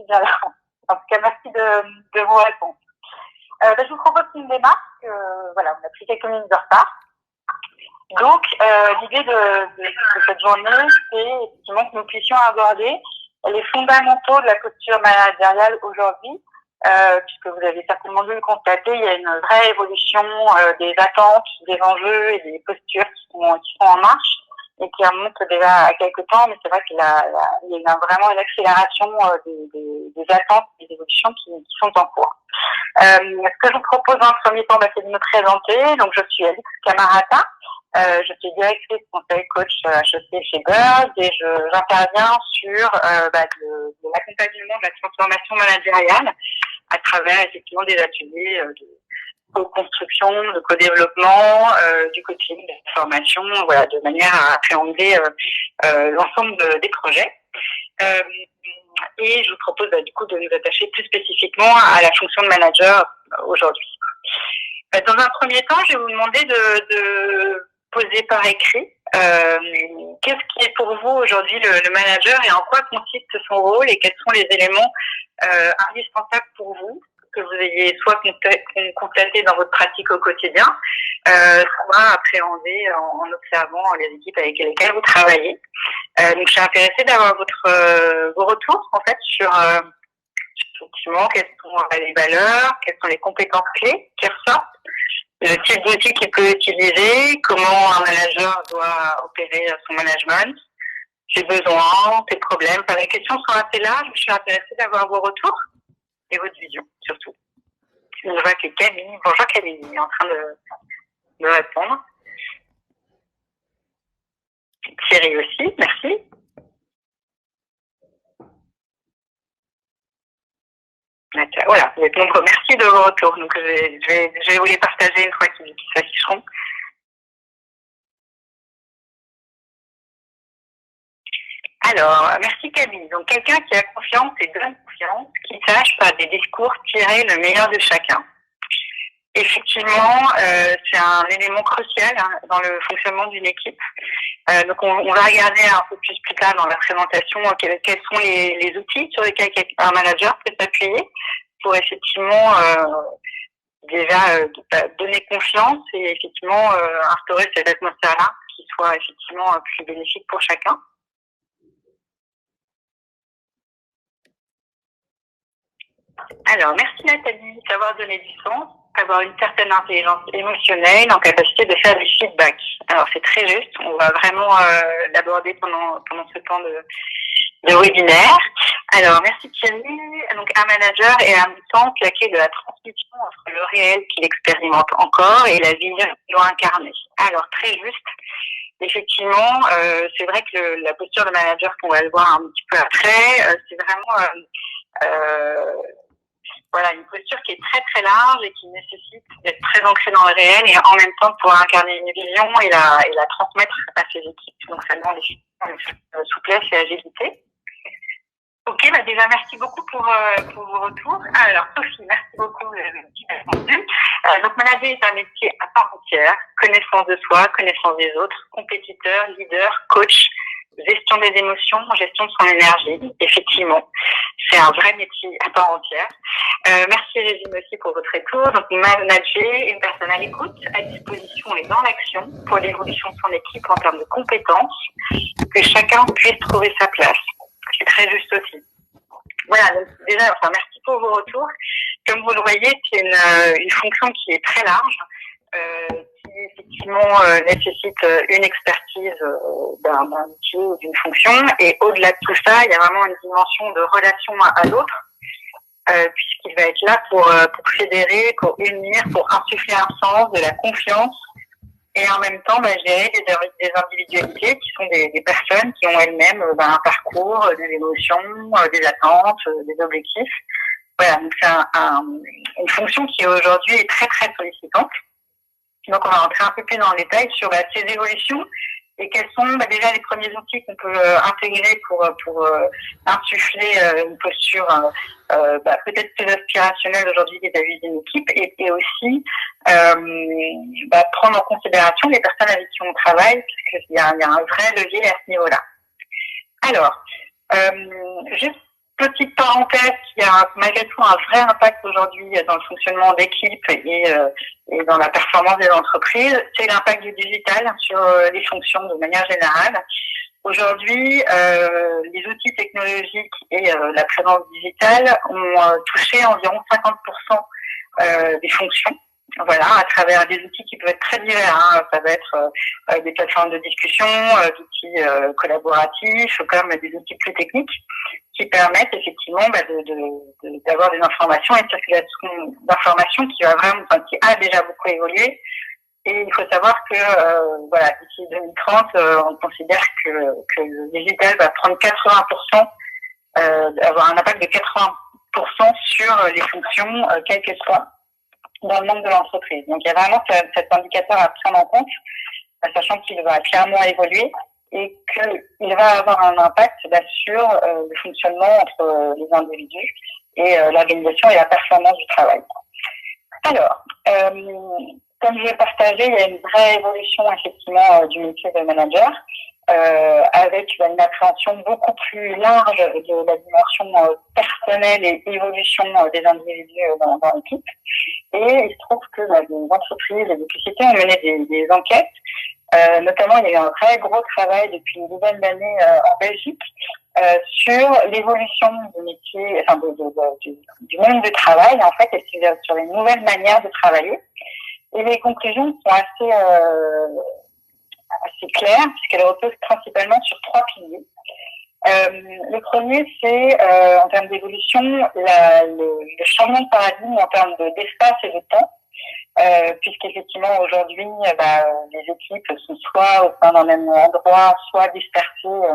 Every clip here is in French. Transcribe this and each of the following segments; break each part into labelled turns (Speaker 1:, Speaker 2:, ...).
Speaker 1: suis bien là. En tout cas, merci de vos réponses. Je vous propose une démarche. Voilà, on a pris quelques minutes de retard. Donc, l'idée de cette journée, c'est effectivement que nous puissions aborder les fondamentaux de la posture managériale aujourd'hui, puisque vous avez certainement dû le constater, il y a une vraie évolution des attentes, des enjeux et des postures qui sont en marche et qui remontent déjà à quelques temps, mais c'est vrai qu'il y a vraiment une accélération des attentes et des évolutions qui sont en cours. Ce que je vous propose dans le premier temps, c'est de me présenter. Donc, je suis Alix Camarata. Je suis directrice conseil coach HEC chez Bird et j'interviens sur de l'accompagnement de la transformation managériale à travers effectivement des ateliers de co-construction, de co-développement, du coaching, de la formation, voilà, de manière à appréhender l'ensemble des projets. Et je vous propose du coup de nous attacher plus spécifiquement à la fonction de manager aujourd'hui. Dans un premier temps, je vais vous demander de poser par écrit qu'est-ce qui est pour vous aujourd'hui le manager et en quoi consiste son rôle et quels sont les éléments indispensables pour vous que vous ayez soit constaté dans votre pratique au quotidien, soit appréhendé en observant les équipes avec lesquelles vous travaillez. Donc, je suis intéressée d'avoir vos retours en fait sur effectivement quelles sont les valeurs, quelles sont les compétences clés qui ressortent, le type d'outils qu'il peut utiliser, comment un manager doit opérer son management, ses besoins, ses problèmes. Enfin, les questions sont assez larges. Je suis intéressée d'avoir vos retours et votre vision, surtout. Je vois que Camille, bonjour Camille, est en train de répondre. Thierry aussi, merci. Voilà, vous êtes nombreux. Merci de vos retours. Donc, je vais vous les partager une fois qu'ils s'afficheront. Alors, merci Camille. Donc, quelqu'un qui a confiance et donne confiance, qui sache par des discours tirer le meilleur de chacun. Effectivement, c'est un élément crucial dans le fonctionnement d'une équipe. Donc, on va regarder un peu plus tard dans la présentation quels sont les outils sur lesquels un manager peut s'appuyer pour effectivement déjà donner confiance et effectivement instaurer cette atmosphère-là qui soit effectivement plus bénéfique pour chacun. Alors, merci Nathalie, savoir donner du sens, avoir une certaine intelligence émotionnelle, en capacité de faire du feedback. Alors, c'est très juste, on va vraiment l'aborder pendant ce temps de webinaire. Alors, merci Thierry. Donc, un manager est en même temps la clé de la transmission entre le réel qu'il expérimente encore et la vision qu'il doit incarner. Alors, très juste. Effectivement, c'est vrai que la posture de manager, qu'on va le voir un petit peu après, c'est vraiment voilà, une posture qui est très très large et qui nécessite d'être très ancrée dans le réel et en même temps de pouvoir incarner une vision et la transmettre à ses équipes. Donc ça demande effectivement souplesse et agilité. Ok, déjà merci beaucoup pour vos retours. Alors Sophie, merci beaucoup, vous avez bien répondu. Donc manager est un métier à part entière, connaissance de soi, connaissance des autres, compétiteur, leader, coach, gestion des émotions, gestion de son énergie. Effectivement, c'est un vrai métier à part entière. Merci Régine aussi pour votre retour. Donc manager une personne à l'écoute, à disposition et dans l'action pour l'évolution de son équipe en termes de compétences, que chacun puisse trouver sa place. C'est très juste aussi. Voilà, donc déjà, merci pour vos retours. Comme vous le voyez, c'est une fonction qui est très large, qui effectivement nécessite une expertise d'un outil ou d'une fonction. Et au-delà de tout ça, il y a vraiment une dimension de relation à l'autre, puisqu'il va être là pour fédérer, pour unir, pour insuffler un sens, de la confiance, et en même temps gérer des individualités qui sont des personnes qui ont elles-mêmes un parcours, des émotions, des attentes, des objectifs. Voilà, donc c'est une fonction qui aujourd'hui est très très sollicitante. Donc on va rentrer un peu plus dans le détail sur ces évolutions et quels sont déjà les premiers outils qu'on peut intégrer pour insuffler une posture peut-être plus aspirationnelle aujourd'hui vis-à-vis d'une équipe et aussi prendre en considération les personnes avec qui on travaille, puisqu'il y a un vrai levier à ce niveau-là. Alors, juste petite parenthèse qui a malgré tout un vrai impact aujourd'hui dans le fonctionnement d'équipe et dans la performance des entreprises, c'est l'impact du digital sur les fonctions de manière générale. Aujourd'hui, les outils technologiques et la présence digitale ont touché environ 50% des fonctions. Voilà, à travers des outils qui peuvent être très divers. Hein. Ça va être des plateformes de discussion, d'outils collaboratifs, comme des outils plus techniques qui permettent effectivement d'avoir des informations et une circulation d'informations qui va vraiment, enfin, qui a déjà beaucoup évolué. Et il faut savoir que voilà, d'ici 2030, on considère que le digital va prendre 80%, avoir un impact de 80% sur les fonctions, quelles qu'elles soient, dans le monde de l'entreprise. Donc il y a vraiment cet indicateur à prendre en compte, sachant qu'il va clairement évoluer et qu'il va avoir un impact sur le fonctionnement entre les individus et l'organisation et la performance du travail. Alors, comme je l'ai partagé, il y a une vraie évolution effectivement du métier de manager, avec une appréhension beaucoup plus large de la dimension personnelle et évolution des individus dans l'équipe. Et il se trouve que des entreprises et des sociétés ont mené des enquêtes. Notamment, il y a eu un très gros travail depuis une dizaine d'années en Belgique sur l'évolution du métier, enfin du monde du travail, en fait, et sur les nouvelles manières de travailler. Et les conclusions sont assez claires, puisqu'elles reposent principalement sur 3 piliers. Le premier, c'est en termes d'évolution, le changement de paradigme en termes d'espace et de temps. Puisqu'effectivement aujourd'hui les équipes sont soit au sein d'un même endroit, soit dispersées,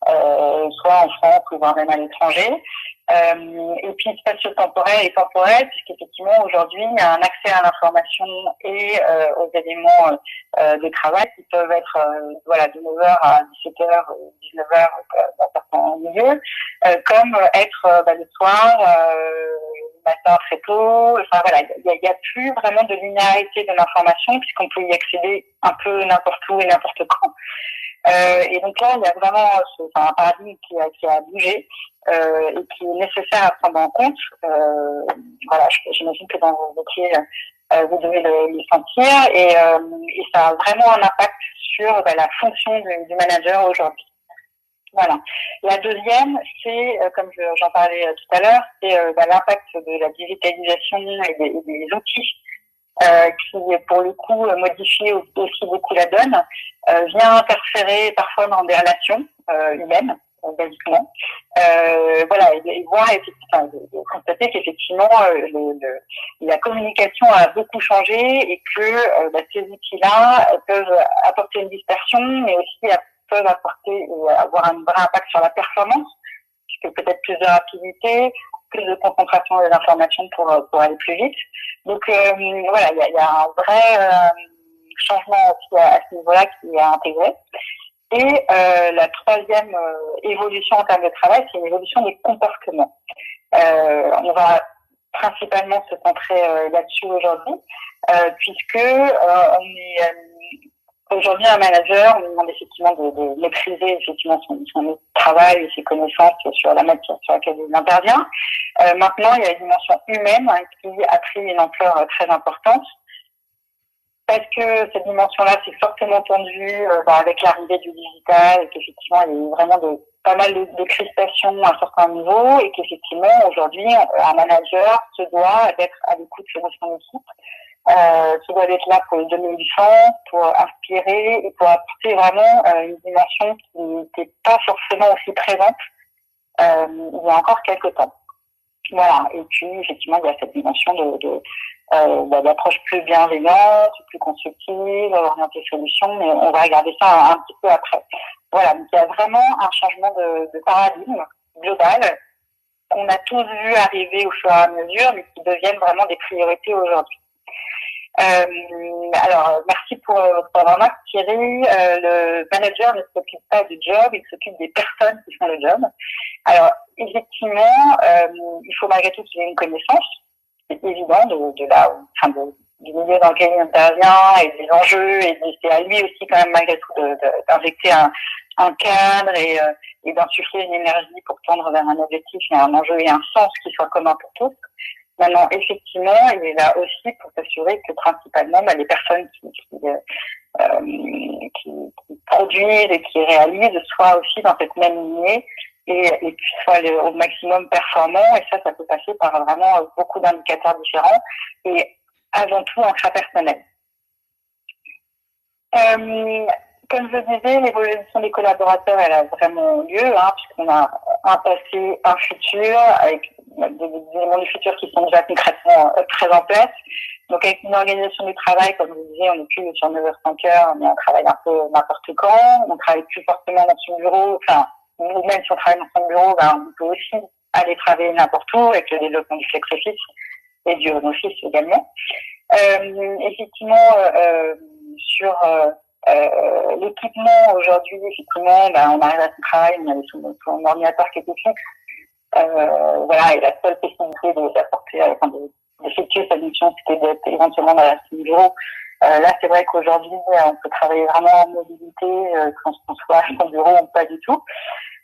Speaker 1: soit en France ou voire même à l'étranger. Et puis spatio-temporel et temporel, puisqu'effectivement aujourd'hui il y a un accès à l'information et aux éléments de travail qui peuvent être de 9h à 17h, 19h dans certains milieux, comme être le soir, le matin très tôt. Enfin voilà, il y a plus vraiment de linéarité de l'information puisqu'on peut y accéder un peu n'importe où et n'importe quand. Et donc là, il y a vraiment un paradigme qui a bougé et qui est nécessaire à prendre en compte. Voilà, j'imagine que dans vos métiers, vous devez le sentir et ça a vraiment un impact sur la fonction du manager aujourd'hui. Voilà. La deuxième, c'est, comme j'en parlais tout à l'heure, c'est l'impact de la digitalisation et des outils qui, pour le coup, modifie aussi beaucoup la donne, vient interférer parfois dans des relations humaines, basiquement. Voilà, et voir de constater qu'effectivement la communication a beaucoup changé et que ces outils-là peuvent apporter une dispersion, mais aussi peuvent apporter ou avoir un vrai impact sur la performance, puisque peut-être plus de rapidité, plus de concentration des informations pour aller plus vite. Donc voilà, il y a un vrai changement aussi à ce niveau-là qui est intégré. Et la troisième évolution en termes de travail, c'est une évolution des comportements. On va principalement se centrer là-dessus aujourd'hui, puisque on est aujourd'hui un manager, on lui demande effectivement de maîtriser effectivement son travail et ses connaissances sur la matière sur laquelle il intervient. Maintenant, il y a une dimension humaine qui a pris une ampleur très importante. Parce que cette dimension-là s'est fortement tendue avec l'arrivée du digital et qu'effectivement il y a eu vraiment pas mal de crispations à un certain niveau et qu'effectivement aujourd'hui un manager se doit d'être à l'écoute de son équipe, se doit être là pour lui donner du sens, pour inspirer et pour apporter vraiment une dimension qui n'était pas forcément aussi présente il y a encore quelques temps. Voilà, et puis effectivement il y a cette dimension d'approche plus bienveillante, plus constructive, orientée solution, mais on va regarder ça un petit peu après. Voilà, donc il y a vraiment un changement de paradigme global qu'on a tous vu arriver au fur et à mesure, mais qui deviennent vraiment des priorités aujourd'hui. Alors, merci pour votre remarque, Thierry. Le manager ne s'occupe pas du job, il s'occupe des personnes qui font le job. Alors, effectivement, il faut malgré tout qu'il ait une connaissance, c'est évident, du milieu dans lequel il intervient et des enjeux, et c'est à lui aussi quand même malgré tout d'injecter un un cadre et d'insuffler une énergie pour tendre vers un objectif et un enjeu et un sens qui soit commun pour tous. Maintenant, effectivement, il est là aussi pour s'assurer que principalement les personnes qui produisent et qui réalisent soient aussi dans cette même lignée et soient au maximum performants. Et ça peut passer par vraiment beaucoup d'indicateurs différents et avant tout intrapersonnels. Comme je disais, l'évolution des collaborateurs, elle a vraiment lieu, puisqu'on a un passé, un futur, avec des éléments du futur qui sont déjà concrètement très en place. Donc, avec une organisation du travail, comme je vous disais, on n'est plus sur 9h-5h, mais on travaille un peu n'importe quand. On travaille plus forcément dans son bureau. Enfin, nous, même si on travaille dans son bureau, on peut aussi aller travailler n'importe où, avec le développement du flex office et du home office également. Effectivement, sur l'équipement aujourd'hui, effectivement, on arrive à son travail, on avait son ordinateur qui était fixe, et la seule possibilité d'apporter, d'effectuer sa mission, c'était d'être éventuellement dans son bureau. Là, c'est vrai qu'aujourd'hui, on peut travailler vraiment en mobilité, quand on soit à son bureau ou pas du tout.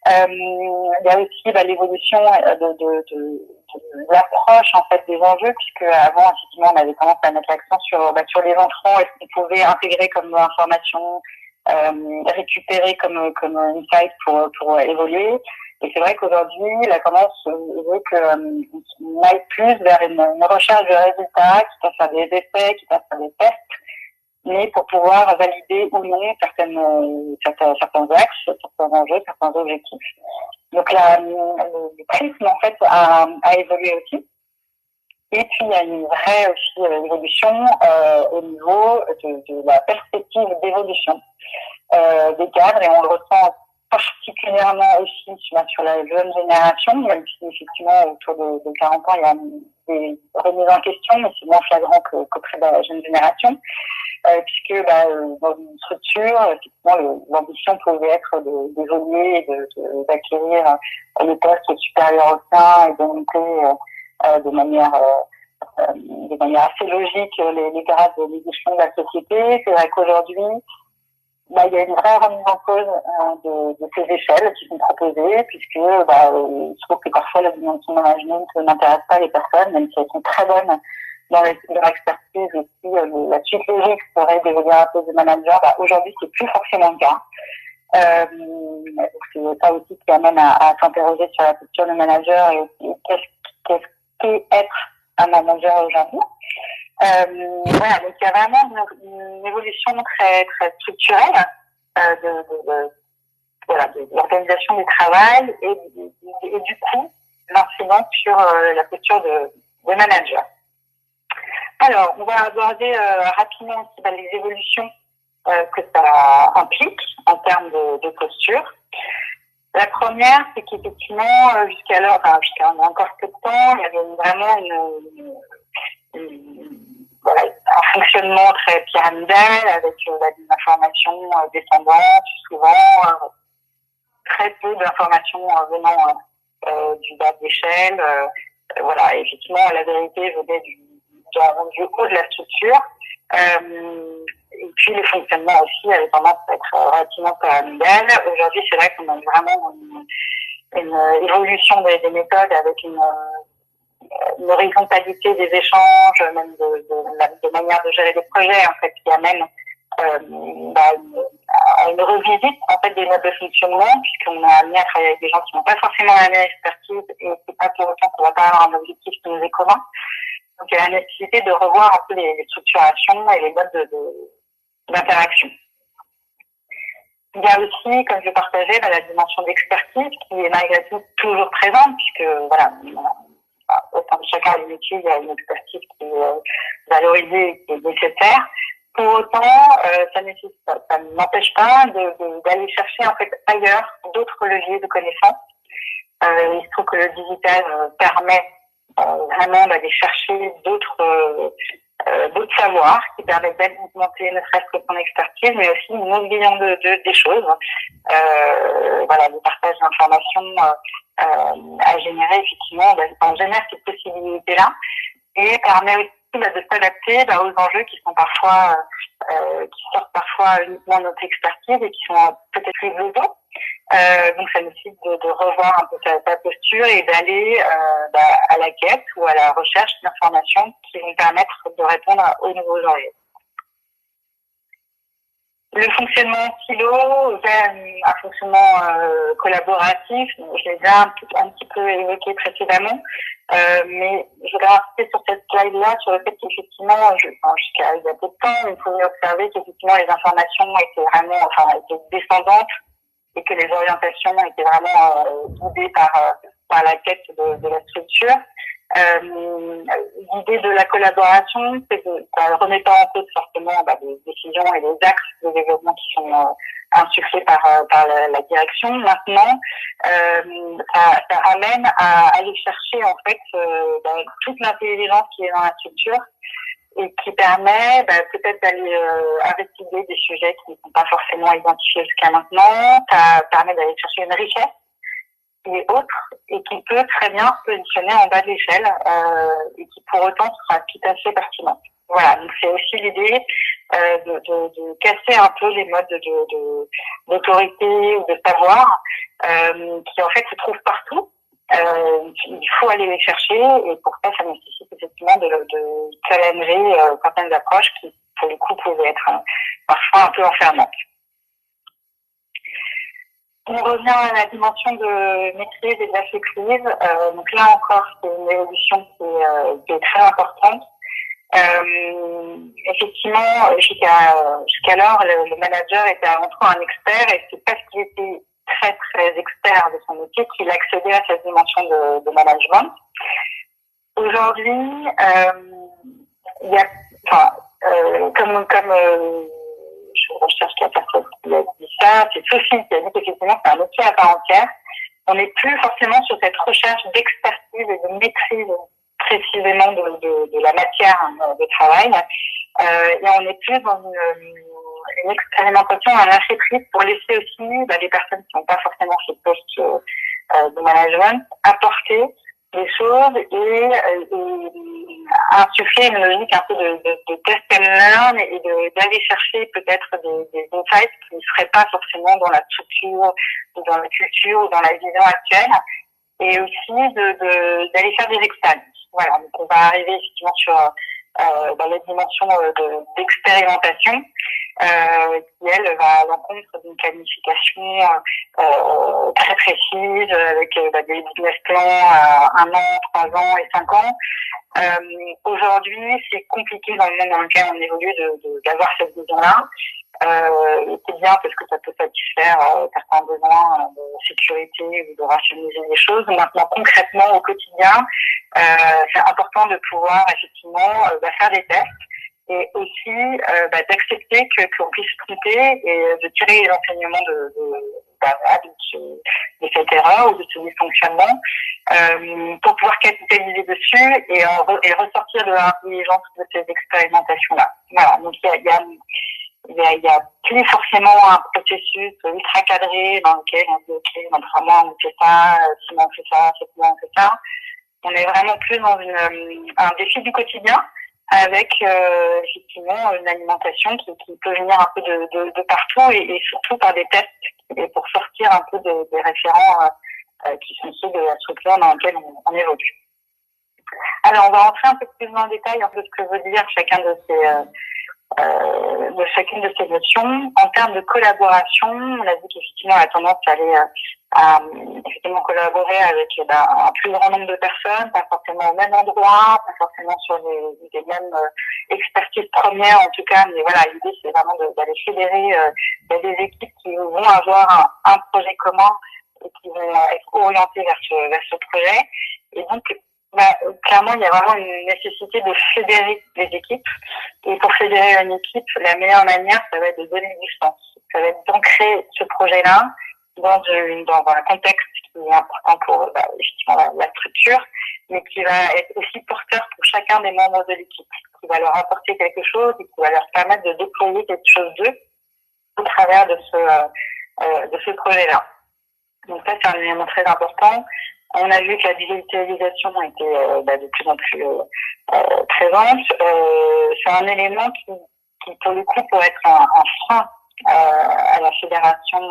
Speaker 1: Il y a aussi l'évolution de l'approche en fait des enjeux, puisque avant effectivement on avait tendance à mettre l'accent sur les entrants et ce qu'on pouvait intégrer comme information, récupérer comme insight pour évoluer. Et c'est vrai qu'aujourd'hui la tendance veut qu'on aille plus vers une recherche de résultats, quitte à faire des essais, quitte à faire des tests, mais pour pouvoir valider ou non certains axes, certains enjeux, certains objectifs. Donc le prisme en fait a évolué aussi. Et puis il y a une vraie aussi évolution au niveau de la perspective d'évolution des cadres, et on le ressent particulièrement aussi sur la jeune génération, même si effectivement autour de 40 ans il y a des remises en question, mais c'est moins flagrant qu'auprès de la jeune génération. Puisque dans une structure, effectivement, l'ambition pouvait être d'évoluer, d'acquérir les postes supérieurs au sein et de monter de manière assez logique les grades des échelons de la société. C'est vrai qu'aujourd'hui, il y a une vraie remise en cause de ces échelles qui sont proposées, puisque il se trouve que parfois la dimension management n'intéresse pas les personnes, même si elles sont très bonnes dans leur expertise aussi. La suite logique serait d'évoluer à un poste de manager. Aujourd'hui, c'est plus forcément le cas. Donc c'est ça aussi qui amène à s'interroger sur la posture de manager et qu'est-ce qu'est être un manager aujourd'hui. Donc il y a vraiment une évolution très très structurelle de l'organisation du travail et du coup l'incidence sur la posture de manager. Alors, on va aborder rapidement aussi les évolutions que ça implique en termes de posture. La première, c'est qu'effectivement, jusqu'à encore peu de temps, il y avait vraiment un fonctionnement très pyramidal avec des informations descendantes, souvent très peu d'informations venant du bas d'échelle. Effectivement, la vérité venait du haut de la structure. Et puis le fonctionnement aussi avait tendance à être relativement pyramidal. Aujourd'hui, c'est vrai qu'on a vraiment une évolution des méthodes avec une horizontalité des échanges, même de manière de gérer des projets en fait, qui amène à une revisite en fait des modes de fonctionnement, puisqu'on a amené à travailler avec des gens qui n'ont pas forcément la même expertise et c'est pas pour autant qu'on va pas avoir un objectif qui nous est commun. Donc, il y a la nécessité de revoir un peu les structurations et les modes d'interaction. Il y a aussi, comme je partageais, la dimension d'expertise qui est malgré tout toujours présente, puisque, au sein de chacun des métiers, il y a une expertise qui est valorisée et qui est nécessaire. Pour autant, ça n'empêche pas d'aller chercher, en fait, ailleurs d'autres leviers de connaissances. Il se trouve que le digital permet vraiment d'aller chercher d'autres savoirs qui permettent d'augmenter ne serait-ce que son expertise, mais aussi une autre vision des choses. Le partage d'informations à générer, effectivement, on génère cette possibilité-là et permet aussi de s'adapter aux enjeux qui sont parfois qui sortent parfois uniquement de notre expertise et qui sont peut-être plus globaux. Donc ça nécessite de revoir un peu ta posture et d'aller à la quête ou à la recherche d'informations qui vont permettre de répondre aux nouveaux enjeux. Le fonctionnement en silo vers un fonctionnement collaboratif, je l'ai déjà un petit peu évoqué précédemment, mais je voudrais insister sur cette slide-là, sur le fait qu'effectivement, jusqu'à il y a peu de temps, on pouvait observer qu'effectivement les informations étaient descendantes et que les orientations étaient vraiment guidées par la quête de la structure. L'idée de la collaboration, c'est que ça ne remet pas en cause forcément des décisions et des axes de développement qui sont insufflés par la direction. Maintenant, ça ramène à aller chercher en fait toute l'intelligence qui est dans la structure et qui permet peut-être d'aller investiguer des sujets qui ne sont pas forcément identifiés jusqu'à maintenant. Ça permet d'aller chercher une richesse et autres, et qui peut très bien se positionner en bas de l'échelle et qui pour autant sera tout à fait pertinent. Voilà, donc c'est aussi l'idée de casser un peu les modes d'autorité ou de savoir qui en fait se trouvent partout. Il faut aller les chercher et pour ça nécessite effectivement de challenger certaines approches qui pour le coup pouvaient être parfois un peu enfermantes. On revient à la dimension de maîtrise et de lâcher prise. Donc là encore, c'est une évolution qui est très importante. Effectivement, jusqu'alors, le manager était avant tout un expert et c'est parce qu'il était très très expert de son métier qu'il accédait à cette dimension de management. Aujourd'hui, il y a, je recherche la personne qui a dit ça, c'est Sophie qui a dit qu'effectivement c'est un métier à part entière. On n'est plus forcément sur cette recherche d'expertise et de maîtrise précisément de la matière de travail, et on est plus dans une expérimentation, un lâcher prise pour laisser aussi les personnes qui n'ont pas forcément ce poste de management apporter des choses et insuffler une logique un peu de test and learn et d'aller chercher peut-être des insights qui ne seraient pas forcément dans la structure ou dans la culture ou dans la vision actuelle, et aussi d'aller faire des expériences. Voilà, donc on va arriver effectivement sur dans la dimension d'expérimentation qui, elle, va à l'encontre d'une planification très précise avec des business plans à 1 an, 3 ans et 5 ans. Aujourd'hui, c'est compliqué dans le monde dans lequel on évolue d'avoir cette vision-là. C'est bien parce que ça peut satisfaire certains besoins de sécurité ou de rationaliser les choses. Maintenant, concrètement, au quotidien, c'est important de pouvoir effectivement faire des tests et aussi d'accepter qu'on puisse se tromper et de tirer les enseignements de cette erreur ou de ce dysfonctionnement pour pouvoir capitaliser dessus et ressortir de l'intelligence de ces expérimentations-là. Voilà, donc il y a plus forcément un processus ultra cadré dans lequel on dit ok, dans 3 mois on fait ça, 6 mois on fait ça, 7 mois on fait ça. On est vraiment plus dans un défi du quotidien avec effectivement une alimentation qui peut venir un peu de partout et surtout par des tests et pour sortir un peu des référents qui sont ceux de la structure dans laquelle on évolue. Alors on va rentrer un peu plus dans le détail un peu ce que veut dire chacune de ces notions. En termes de collaboration, on a dit qu'effectivement on a tendance à aller à effectivement collaborer avec un plus grand nombre de personnes, pas forcément au même endroit, pas forcément sur les mêmes expertises premières en tout cas, mais voilà, l'idée c'est vraiment d'aller fédérer des équipes qui vont avoir un projet commun et qui vont être orientées vers ce projet. Et donc clairement, il y a vraiment une nécessité de fédérer les équipes. Et pour fédérer une équipe, la meilleure manière, ça va être de donner du sens. Ça va être d'ancrer ce projet-là dans un contexte qui est important pour effectivement la structure, mais qui va être aussi porteur pour chacun des membres de l'équipe, qui va leur apporter quelque chose et qui va leur permettre de déployer quelque chose d'eux au travers de ce projet-là. Donc ça, c'est un élément très important. On a vu que la digitalisation était de plus en plus présente. C'est un élément qui, pour le coup, pourrait être un frein à la fédération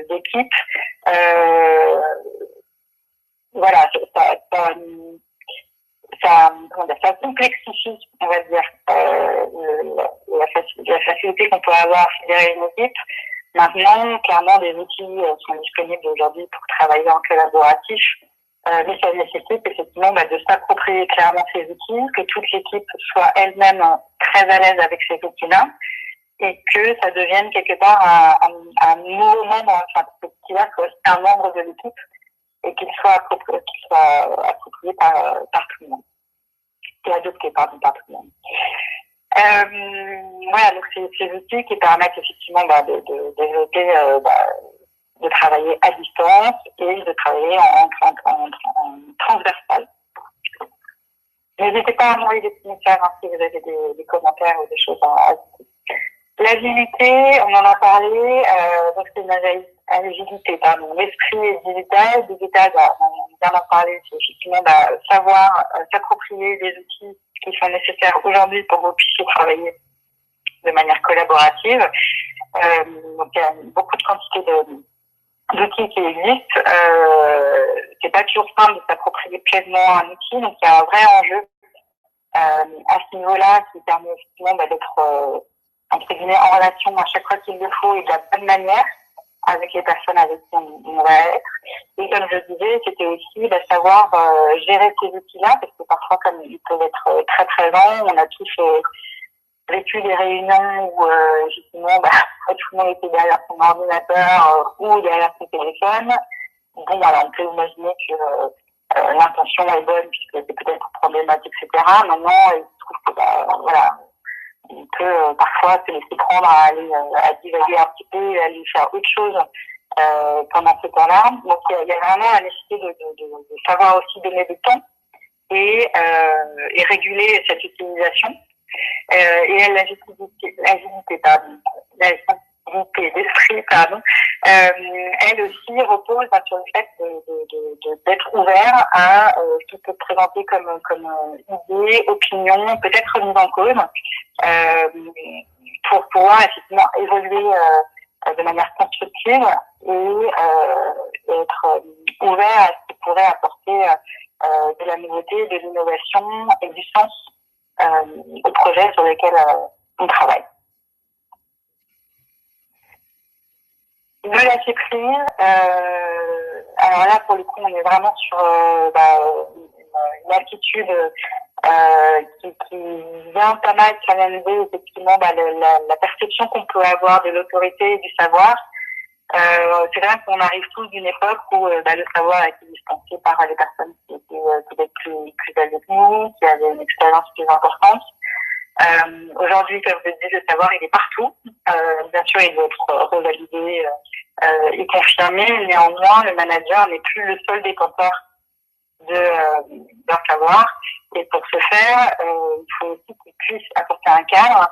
Speaker 1: d'équipe. Voilà, ça complexifie, on va dire, la facilité qu'on peut avoir à fédérer une équipe. Maintenant, clairement, des outils sont disponibles aujourd'hui pour travailler en collaboratif, mais ça nécessite effectivement de s'approprier clairement ces outils, que toute l'équipe soit elle-même très à l'aise avec ces outils-là, et que ça devienne quelque part un nouveau membre, enfin, qu'il soit un membre de l'équipe, et qu'il soit approprié par tout le monde. Et adopté, par tout le monde. Voilà, donc c'est ces outils qui permettent effectivement de développer, de travailler à distance et de travailler en transversal. N'hésitez pas à m'envoyer des petits messages si vous avez des commentaires ou des choses à ajouter. L'agilité, on en a parlé, donc c'est une agilité, l'esprit est digital, on vient d'en parler, c'est effectivement savoir s'approprier les outils qui sont nécessaires aujourd'hui pour que vous puissiez travailler de manière collaborative. Donc il y a beaucoup de quantités d'outils qui existent. C'est pas toujours simple de s'approprier pleinement un outil, donc il y a un vrai enjeu à ce niveau-là qui permet effectivement d'être entre guillemets en relation à chaque fois qu'il le faut et de la bonne manière avec les personnes avec qui on va être. Et comme je le disais, c'était aussi savoir gérer ces outils-là, parce que parfois, comme ils peuvent être très présents, on a tous vécu des réunions où justement tout le monde était derrière son ordinateur ou derrière son téléphone. Bon, voilà, on peut imaginer que l'intention est bonne puisque c'est peut-être problématique, etc. Maintenant, il se trouve que voilà, on peut parfois se laisser prendre à divaguer un petit peu et aller faire autre chose pendant ce temps-là. Donc il y a vraiment la nécessité de savoir aussi donner du temps et réguler cette utilisation. Et l'agilité d'esprit, elle aussi repose sur le fait d'être ouvert à ce qui peut présenter comme idée, opinion, peut-être remise en cause, pour pouvoir effectivement évoluer de manière constructive et être ouvert à ce qui pourrait apporter de la nouveauté, de l'innovation et du sens au projet sur lesquels on travaille. Le lâcher prise, alors là pour le coup on est vraiment sur une attitude qui vient pas mal challenger effectivement la perception qu'on peut avoir de l'autorité et du savoir. C'est vrai qu'on arrive tous d'une époque où le savoir a été dispensé par les personnes qui étaient peut-être plus âgées que nous, qui avaient une expérience plus importante. Aujourd'hui, comme je le disais, le savoir il est partout. Bien sûr, il doit être revalidé et confirmé. Néanmoins, le manager n'est plus le seul détenteur d'un savoir. Et pour ce faire, il faut aussi qu'il puisse apporter un cadre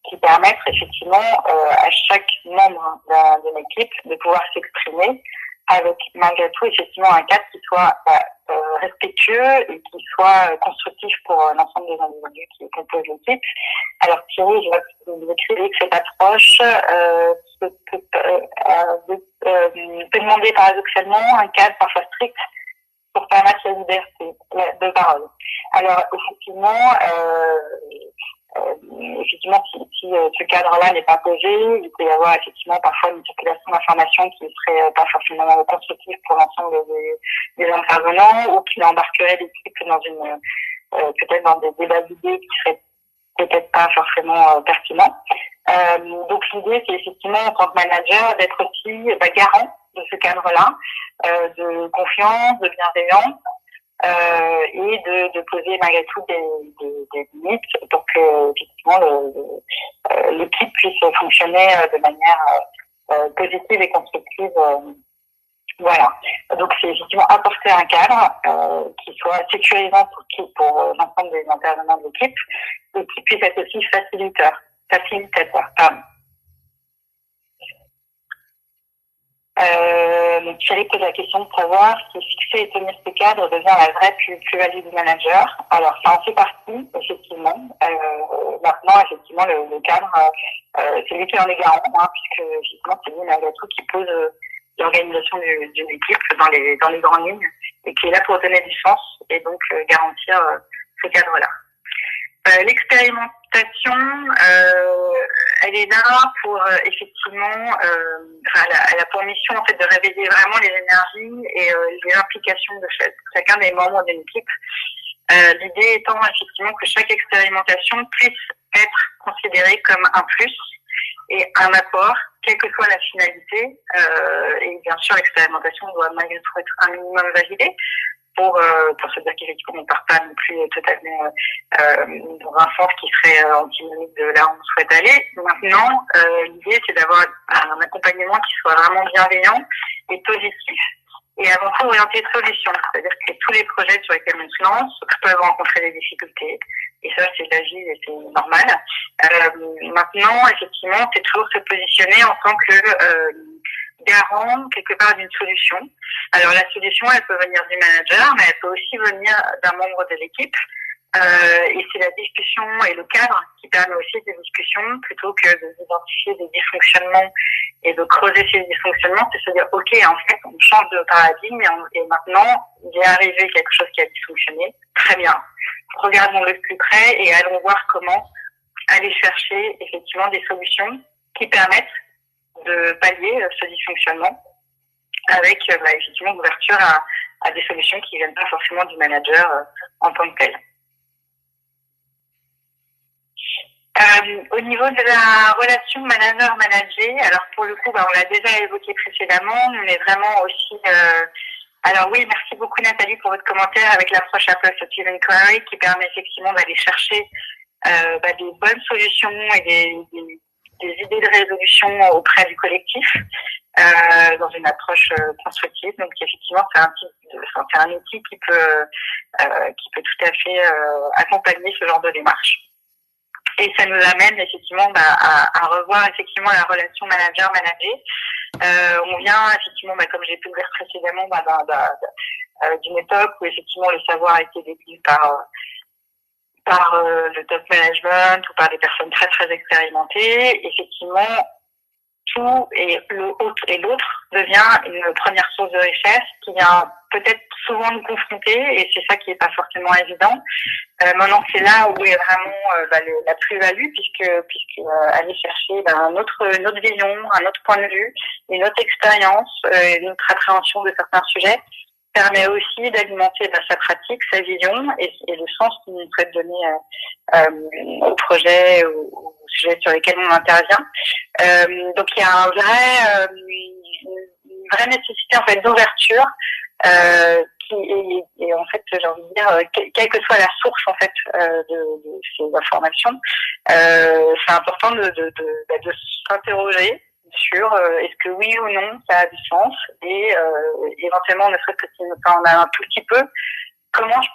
Speaker 1: qui permette effectivement à chaque membre d'une équipe de pouvoir s'exprimer avec malgré tout effectivement un cadre qui soit respectueux et qui soit constructif pour l'ensemble des individus qui composent l'équipe. Alors Thierry, je vois que vous écrivez que cette approche peut demander paradoxalement un cadre parfois strict pour permettre la liberté de parole. Alors effectivement, si ce cadre-là n'est pas posé, il peut y avoir effectivement parfois une circulation d'informations qui ne serait pas forcément constructive pour l'ensemble des intervenants ou qui embarquerait l'équipe peut-être dans des débats d'idées qui seraient peut-être pas forcément pertinents. Donc l'idée, c'est effectivement en tant que manager d'être aussi garant de ce cadre-là, de confiance, de bienveillance. Et de poser malgré tout des limites pour que effectivement l'équipe puisse fonctionner de manière positive et constructive. Voilà. Donc c'est effectivement apporter un cadre qui soit sécurisant pour l'ensemble des intervenants de l'équipe et qui puisse être aussi facilitateur. Pardon. Donc Thierry pose la question de savoir si fixer et tenir ce cadre devient la vraie plus-value du manager. Alors ça en fait partie, effectivement. Maintenant, effectivement, le cadre, c'est lui qui en est garant, puisque justement c'est lui malgré tout qui pose l'organisation d'une équipe dans les grandes lignes et qui est là pour donner du sens et donc garantir ce cadre-là. L'expérimentation, elle est là pour effectivement, elle a pour mission en fait de réveiller vraiment les énergies et les implications de chacun des membres d'une équipe. L'idée étant effectivement que chaque expérimentation puisse être considérée comme un plus et un apport, quelle que soit la finalité. Et bien sûr, l'expérimentation doit malgré tout être un minimum validée pour se dire qu'effectivement on ne part pas non plus totalement dans un sens qui serait antinomique de là où on souhaite aller. Maintenant, l'idée c'est d'avoir un accompagnement qui soit vraiment bienveillant et positif et avant tout orienté de solutions. C'est-à-dire que tous les projets sur lesquels on se lance peuvent rencontrer des difficultés et ça c'est la vie et c'est normal. Maintenant, effectivement, c'est toujours se positionner en tant que garant quelque part d'une solution. Alors la solution, elle peut venir du manager, mais elle peut aussi venir d'un membre de l'équipe. Et c'est la discussion et le cadre qui permet aussi des discussions plutôt que d'identifier des dysfonctionnements et de creuser ces dysfonctionnements, c'est se dire ok, en fait, on change de paradigme et maintenant il est arrivé quelque chose qui a dysfonctionné. Très bien. Regardons-le de plus près et allons voir comment aller chercher effectivement des solutions qui permettent de pallier ce dysfonctionnement avec effectivement l'ouverture à des solutions qui ne viennent pas forcément du manager en tant que tel. Au niveau de la relation manager-manager, alors pour le coup, on l'a déjà évoqué précédemment, mais vraiment aussi... alors oui, merci beaucoup Nathalie pour votre commentaire avec l'approche Apple-Substitute Inquiry qui permet effectivement d'aller chercher des bonnes solutions et des idées de résolution auprès du collectif dans une approche constructive. Donc effectivement, c'est un outil qui peut tout à fait accompagner ce genre de démarche. Et ça nous amène effectivement à revoir effectivement la relation manager-manager. On vient effectivement, comme j'ai pu le dire précédemment, d'une époque où effectivement le savoir a été détenu par le top management ou par des personnes très très expérimentées. Effectivement, tout et l'autre devient une première source de richesse qui vient peut-être souvent nous confronter et c'est ça qui n'est pas forcément évident. Maintenant, c'est là où est vraiment la plus-value puisque aller chercher une autre vision, un autre point de vue, une autre expérience, une autre appréhension de certains sujets permet aussi d'alimenter sa pratique, sa vision et le sens qu'on souhaite donner au projet, au sujet sur lesquels on intervient. Donc il y a une vraie nécessité en fait d'ouverture et en fait j'ai envie de dire quelle que soit la source en fait de ces informations, c'est important de s'interroger sur est-ce que oui ou non ça a du sens et éventuellement ne serait-ce que si on en a un tout petit peu, comment je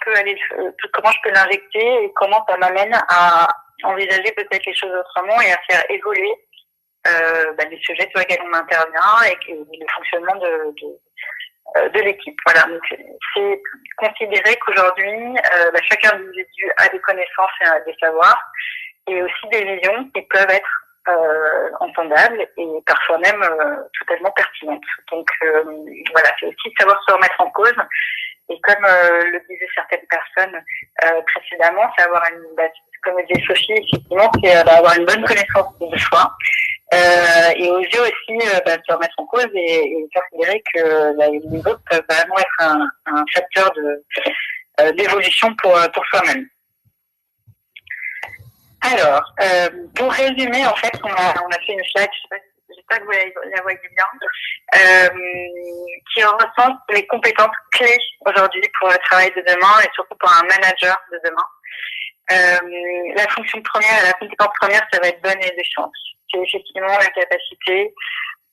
Speaker 1: peux l'injecter et comment ça m'amène à envisager peut-être les choses autrement et à faire évoluer les sujets sur lesquels on intervient et le fonctionnement de l'équipe. Voilà, donc c'est considérer qu'aujourd'hui chaque individu a des connaissances et des savoirs et aussi des visions qui peuvent être entendables et parfois même totalement pertinentes. Donc voilà, c'est aussi savoir se remettre en cause et comme le disaient certaines personnes précédemment, c'est avoir comme le disait Sophie, effectivement, c'est avoir une bonne connaissance de soi et oser aussi se remettre en cause et considérer que les autres peuvent vraiment être un facteur d'évolution pour soi-même. Alors, pour résumer, en fait, on a fait une slide, j'espère que vous la voyez bien, qui recense les compétences clés aujourd'hui pour le travail de demain et surtout pour un manager de demain. La compétence première, ça va être bonne éloquence. C'est effectivement la capacité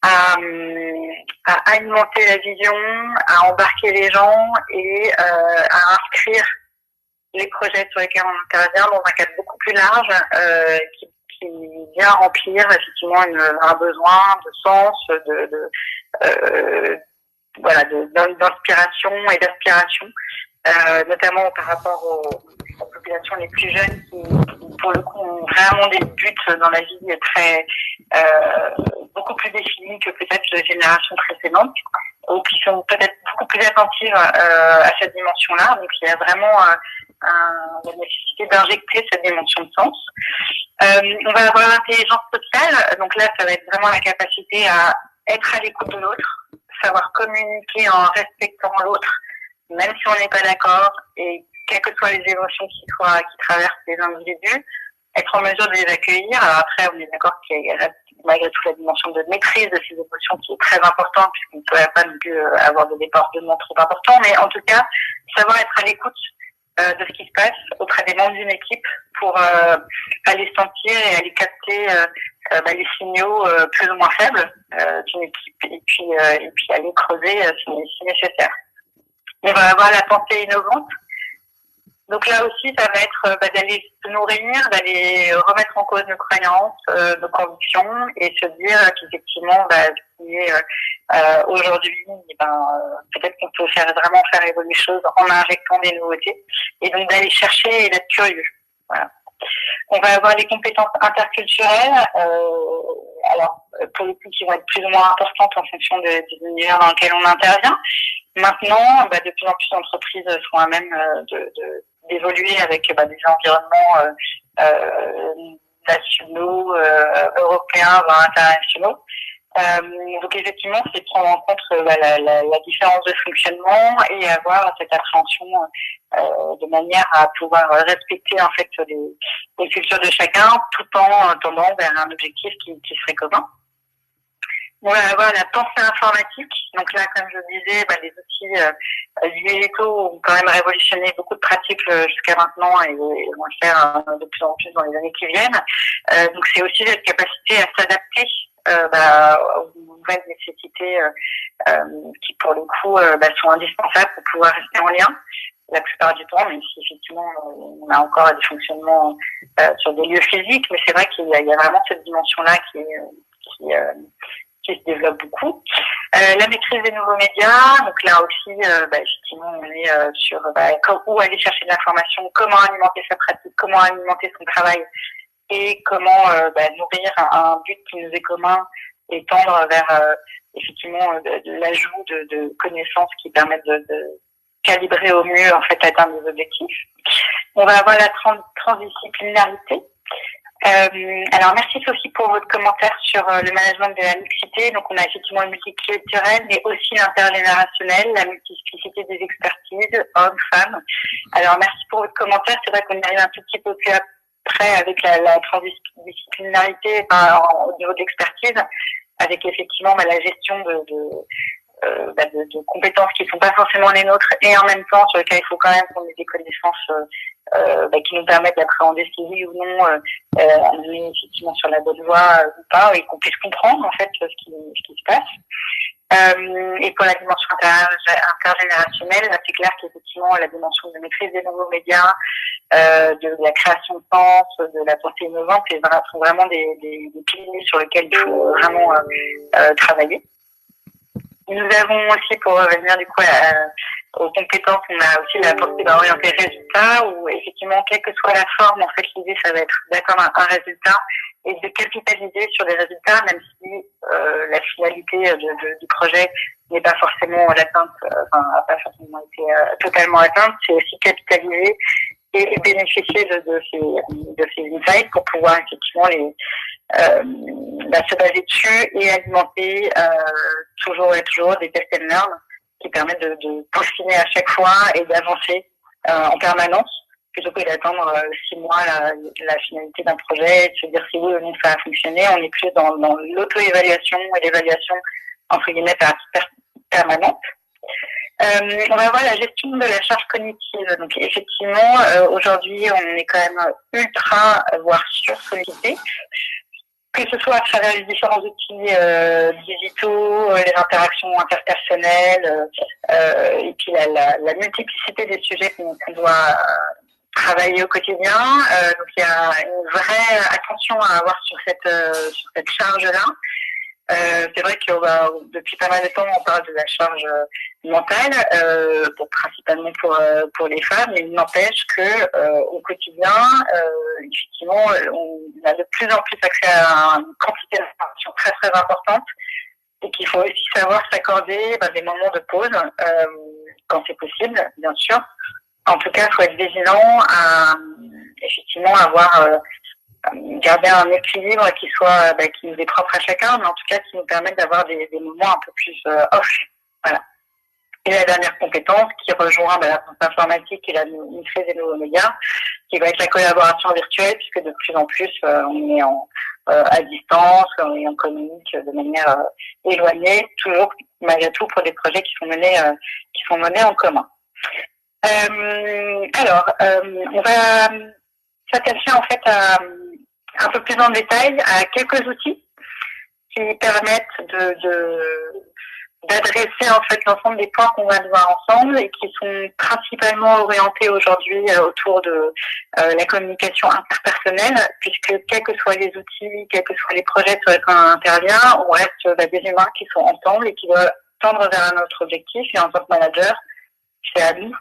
Speaker 1: à alimenter la vision, à embarquer les gens et à inscrire les projets sur lesquels on intervient dans un cadre beaucoup plus large qui vient remplir effectivement un besoin de sens, voilà, d'inspiration et d'aspiration, notamment par rapport aux populations les plus jeunes qui, pour le coup, ont vraiment des buts dans la vie très beaucoup plus définis que peut-être les générations précédentes, ou qui sont peut-être beaucoup plus attentives à cette dimension-là. Donc, il y a vraiment la nécessité d'injecter cette dimension de sens. On va avoir l'intelligence sociale. Donc là, ça va être vraiment la capacité à être à l'écoute de l'autre, savoir communiquer en respectant l'autre, même si on n'est pas d'accord, et quelles que soient les émotions qui traversent les individus, être en mesure de les accueillir. Alors après, on est d'accord qu'il y a malgré tout la dimension de maîtrise de ces émotions qui est très importante, puisqu'on ne peut pas non plus avoir des débordements trop importants, mais en tout cas, savoir être à l'écoute de ce qui se passe auprès des membres d'une équipe pour aller sentir et aller capter les signaux plus ou moins faibles d'une équipe, et puis aller creuser si nécessaire. On va avoir la pensée innovante. Donc là aussi, ça va être d'aller se nourrir, d'aller remettre en cause nos croyances, nos convictions, et se dire qu'effectivement, ce qui est aujourd'hui, peut-être qu'on peut vraiment faire évoluer les choses en injectant des nouveautés, et donc d'aller chercher et d'être curieux. Voilà. On va avoir les compétences interculturelles, alors pour le coup qui vont être plus ou moins importantes en fonction de l'univers dans lequel on intervient. Maintenant, de plus en plus d'entreprises sont à même d'évoluer avec des environnements nationaux, européens, voire internationaux. Donc effectivement, c'est de prendre en compte la différence de fonctionnement et avoir cette appréhension de manière à pouvoir respecter en fait les cultures de chacun, tout en tendant vers un objectif qui serait commun. On va avoir la pensée informatique. Donc là, comme je disais, les outils digitaux ont quand même révolutionné beaucoup de pratiques jusqu'à maintenant et vont le faire de plus en plus dans les années qui viennent. Donc c'est aussi cette capacité à s'adapter aux nouvelles nécessités qui, pour le coup, sont indispensables pour pouvoir rester en lien la plupart du temps, même si effectivement on a encore des fonctionnements sur des lieux physiques, mais c'est vrai qu'il y a vraiment cette dimension-là qui se développe beaucoup. La maîtrise des nouveaux médias, donc là aussi, effectivement, on est sur où aller chercher de l'information, comment alimenter sa pratique, comment alimenter son travail, et comment nourrir un but qui nous est commun et tendre vers effectivement l'ajout de connaissances qui permettent de calibrer au mieux en fait l'atteinte des objectifs. On va avoir la transdisciplinarité. Alors merci Sophie pour votre commentaire sur le management de la mixité. Donc on a effectivement le multiculturel, mais aussi l'intergénérationnel, la multiplicité des expertises, hommes, femmes. Alors merci pour votre commentaire. C'est vrai qu'on arrive un tout petit peu plus après avec la transdisciplinarité au niveau de l'expertise, avec effectivement la gestion de compétences qui ne sont pas forcément les nôtres, et en même temps sur lesquelles il faut quand même qu'on ait des connaissances qui nous permettent d'appréhender si oui ou non on est effectivement sur la bonne voie ou pas, et qu'on puisse comprendre en fait ce qui se passe. Et pour la dimension intergénérationnelle, là, c'est clair qu'effectivement la dimension de maîtrise des nouveaux médias, de la création de sens, de la pensée innovante, sont vraiment des piliers sur lesquels il faut vraiment travailler. Nous avons aussi, pour revenir du coup aux compétences, on a aussi la pensée orientée résultat, où effectivement, quelle que soit la forme, en fait, l'idée, ça va être d'atteindre un résultat et de capitaliser sur des résultats, même si la finalité du projet n'est pas forcément l'atteinte, n'a pas forcément été totalement atteinte. C'est aussi capitaliser et bénéficier de ces insights pour pouvoir effectivement se baser dessus et alimenter toujours des test and learn qui permettent de peaufiner à chaque fois et d'avancer en permanence, plutôt que d'attendre 6 mois la finalité d'un projet et de se dire si oui ou non ça a fonctionné. On est plus dans l'auto-évaluation et l'évaluation entre guillemets permanente. On va voir la gestion de la charge cognitive. Donc effectivement, aujourd'hui, on est quand même ultra, voire sursollicité, que ce soit à travers les différents outils digitaux, les interactions interpersonnelles, et puis la multiplicité des sujets qu'on doit travailler au quotidien. Donc il y a une vraie attention à avoir sur cette charge-là. C'est vrai que depuis pas mal de temps, on parle de la charge mentale, principalement pour les femmes, mais il n'empêche que au quotidien, effectivement, on a de plus en plus accès à une quantité d'informations très très importante et qu'il faut aussi savoir s'accorder des moments de pause quand c'est possible, bien sûr. En tout cas, il faut être vigilant à effectivement avoir garder un équilibre qui nous est propre à chacun, mais en tout cas qui nous permette d'avoir des moments un peu plus off. Voilà. Et la dernière compétence qui rejoint la informatique et la maîtrise des nouveaux médias, qui va être la collaboration virtuelle, puisque de plus en plus on est à distance, on communique de manière éloignée, toujours malgré tout pour des projets qui sont menés en commun. On va s'attacher en fait un peu plus en détail à quelques outils qui permettent d'adresser en fait l'ensemble des points qu'on va voir ensemble et qui sont principalement orientés aujourd'hui autour de la communication interpersonnelle, puisque quels que soient les outils, quels que soient les projets sur lesquels on intervient, on reste des humains qui sont ensemble et qui doivent tendre vers un autre objectif. Et en tant que manager, c'est à nous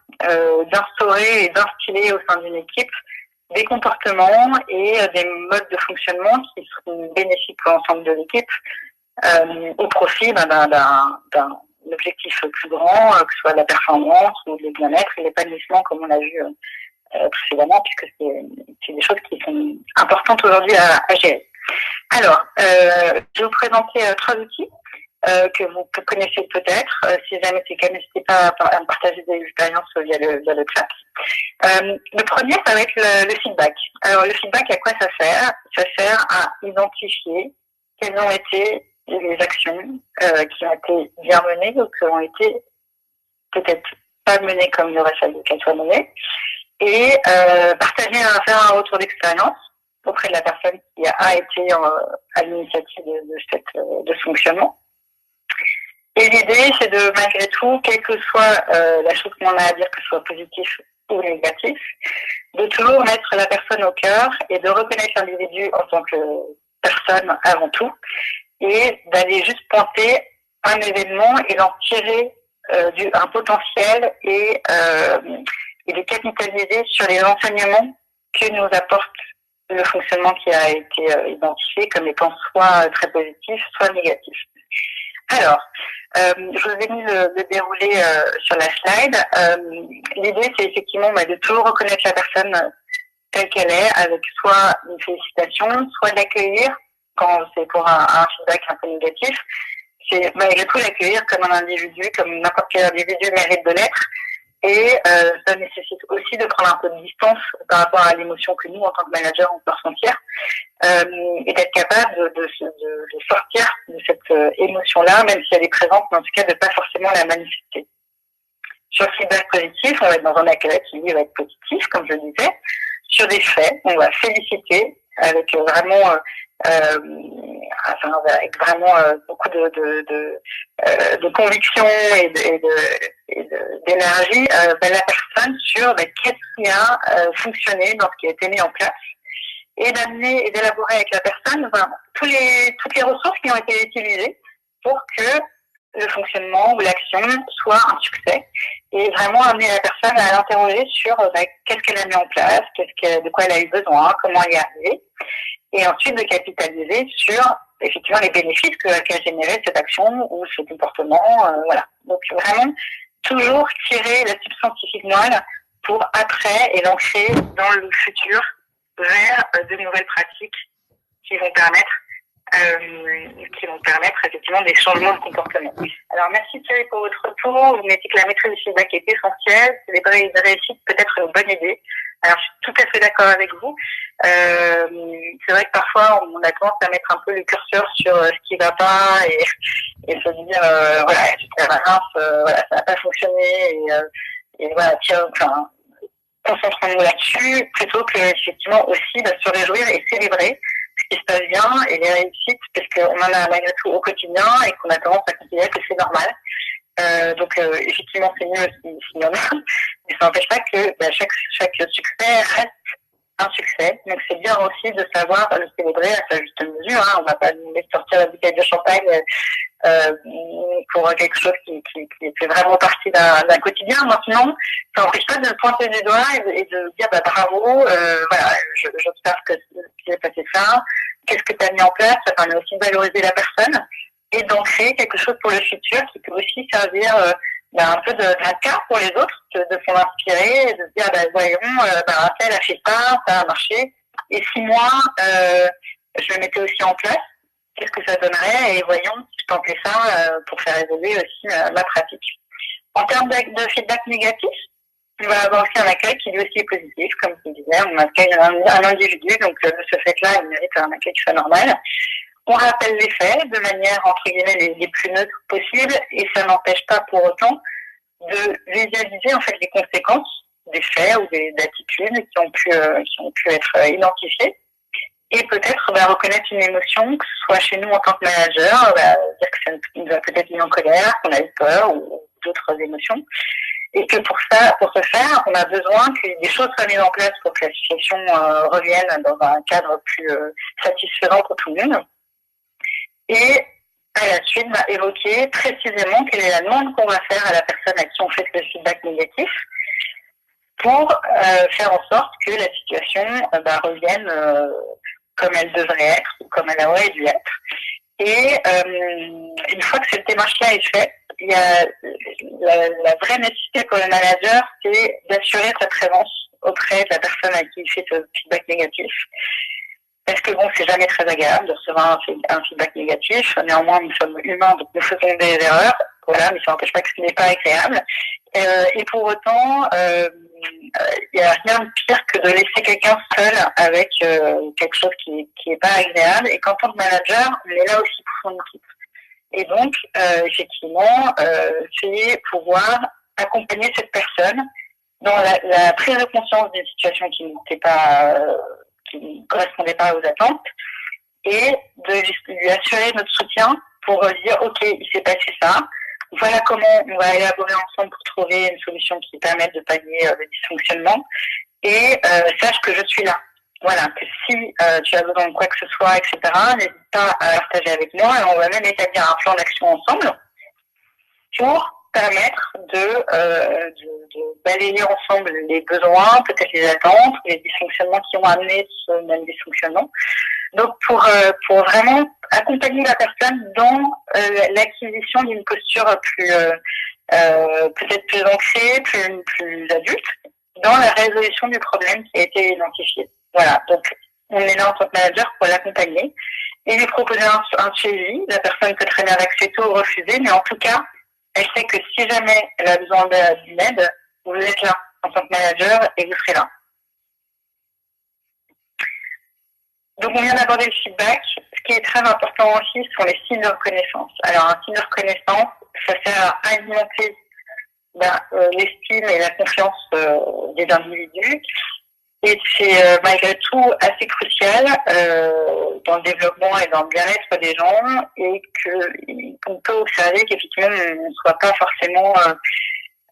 Speaker 1: d'instaurer et d'instiller au sein d'une équipe des comportements et des modes de fonctionnement qui seront bénéfiques pour l'ensemble de l'équipe au profit d'un objectif plus grand, que ce soit la performance ou le bien-être et l'épanouissement comme on l'a vu précédemment, puisque c'est des choses qui sont importantes aujourd'hui à gérer. Alors, je vais vous présenter 3 outils que vous connaissez peut-être. Si jamais c'est le cas, n'hésitez pas à me partager des expériences via le chat. Le premier, ça va être le feedback. Alors, le feedback, à quoi ça sert? Ça sert à identifier quelles ont été les actions qui ont été bien menées ou qui ont été peut-être pas menées comme il aurait fallu qu'elles soient menées, et faire un retour d'expérience auprès de la personne qui a été à l'initiative de ce fonctionnement. Et l'idée, c'est de, malgré tout, quelle que soit la chose qu'on a à dire, que ce soit positif ou négatif, de toujours mettre la personne au cœur et de reconnaître l'individu en tant que personne avant tout, et d'aller juste pointer un événement et d'en tirer un potentiel et de capitaliser sur les enseignements que nous apporte le fonctionnement qui a été identifié comme étant soit très positif, soit négatif. Alors, je vous ai mis le déroulé sur la slide. L'idée, c'est effectivement de toujours reconnaître la personne telle qu'elle est, avec soit une félicitation, soit d'accueillir, quand c'est pour un feedback un peu négatif, c'est malgré tout l'accueillir comme un individu, comme n'importe quel individu mérite de l'être. Et ça nécessite aussi de prendre un peu de distance par rapport à l'émotion que nous, en tant que manager, on peut ressentir, et d'être capable de sortir de cette émotion-là, même si elle est présente, mais en tout cas de pas forcément la manifester. Sur le feedback positif, on va être dans un accueil qui lui va être positif, comme je le disais. Sur des faits, on va féliciter avec vraiment beaucoup de conviction et d'énergie la personne sur qu'est-ce qui a fonctionné dans ce qui a été mis en place, et d'amener et d'élaborer avec la personne toutes les ressources qui ont été utilisées pour que le fonctionnement ou l'action soit un succès, et vraiment amener la personne à l'interroger sur qu'est-ce qu'elle a mis en place, de quoi elle a eu besoin, comment elle y est arrivée, et ensuite de capitaliser sur effectivement les bénéfices qu'a généré cette action ou ce comportement. Voilà. Donc vraiment toujours tirer la substance scientifique moelle pour après et l'ancrer dans le futur vers de nouvelles pratiques qui vont permettre effectivement des changements de comportement. Alors merci Thierry pour votre retour. Vous mettez que la maîtrise du feedback est essentielle. C'est des réussites peut-être une bonne idée. Alors je suis tout à fait d'accord avec vous. C'est vrai que parfois on a tendance à mettre un peu le curseur sur ce qui va pas et se dire ça n'a pas fonctionné et voilà, concentrons-nous là-dessus plutôt que effectivement aussi se réjouir et célébrer ce qui se passe bien et les réussites, parce qu'on en a malgré tout au quotidien et qu'on a tendance à considérer que c'est normal. Donc effectivement c'est mieux s'il y en a, mais ça n'empêche pas que chaque succès reste un succès. Donc c'est bien aussi de savoir le célébrer à sa juste mesure. Hein. On va pas demander de sortir la bouteille de champagne pour quelque chose qui fait vraiment partie d'un quotidien. Maintenant, ça n'empêche pas de le pointer du doigt et de dire bravo, voilà, j'observe que tu as passé ça, qu'est-ce que tu as mis en place, ça permet aussi de valoriser la personne et d'en créer quelque chose pour le futur qui peut aussi servir un peu d'un cas pour les autres, de s'en inspirer et de se dire voyons, Raphaël a fait ça a marché, et si moi je le mettais aussi en place, qu'est-ce que ça donnerait, et voyons si je tentais ça pour faire évoluer aussi ma pratique. En termes de feedback négatif, on va avoir aussi un accueil qui lui aussi est positif, comme tu disais, on accueille un individu, donc de ce fait-là, il mérite un accueil qui soit normal. On rappelle les faits de manière, entre guillemets, les plus neutres possibles, et ça n'empêche pas pour autant de visualiser en fait les conséquences des faits ou des attitudes qui ont pu être identifiées, et peut-être reconnaître une émotion, que ce soit chez nous en tant que manager, dire que ça nous a peut-être mis en colère, qu'on a eu peur ou d'autres émotions, et que pour ce faire, on a besoin que des choses soient mises en place pour que la situation revienne dans un cadre plus satisfaisant pour tout le monde. Et à la suite, évoquer précisément quelle est la demande qu'on va faire à la personne à qui on fait le feedback négatif pour faire en sorte que la situation revienne comme elle devrait être ou comme elle aurait dû être. Et une fois que cette démarche-là est faite, il y a la vraie nécessité pour le manager, c'est d'assurer sa présence auprès de la personne à qui il fait ce feedback négatif. Parce que c'est jamais très agréable de recevoir un feedback négatif. Néanmoins, nous sommes humains, donc nous faisons des erreurs. Voilà, mais ça n'empêche pas que ce n'est pas agréable. Et pour autant, il n'y a rien de pire que de laisser quelqu'un seul avec quelque chose qui est pas agréable. Et qu'en tant que manager, on est là aussi pour son équipe. Et donc, effectivement, c'est pouvoir accompagner cette personne dans la prise de conscience d'une situation qui n'était pas qui ne correspondait pas aux attentes, et de lui assurer notre soutien pour dire ok, il s'est passé ça, voilà comment on va élaborer ensemble pour trouver une solution qui permette de pallier le dysfonctionnement, et sache que je suis là. Voilà, que si tu as besoin de quoi que ce soit, etc., n'hésite pas à partager avec moi, et on va même établir un plan d'action ensemble pour permettre de balayer ensemble les besoins, peut-être les attentes, les dysfonctionnements qui ont amené ce même dysfonctionnement. Donc pour vraiment accompagner la personne dans l'acquisition d'une posture plus peut-être plus ancrée, plus adulte, dans la résolution du problème qui a été identifié. Voilà, donc on est là en tant que manager pour l'accompagner et lui proposer un suivi. La personne peut très bien l'accepter ou refuser, mais en tout cas, elle sait que si jamais elle a besoin d'une aide, vous êtes là en tant que manager et vous serez là. Donc on vient d'aborder le feedback. Ce qui est très important aussi sont les signes de reconnaissance. Alors un signe de reconnaissance, ça sert à alimenter l'estime et la confiance des individus. Et c'est malgré tout assez crucial dans le développement et dans le bien-être des gens, et qu'on peut observer qu'effectivement on ne soit pas forcément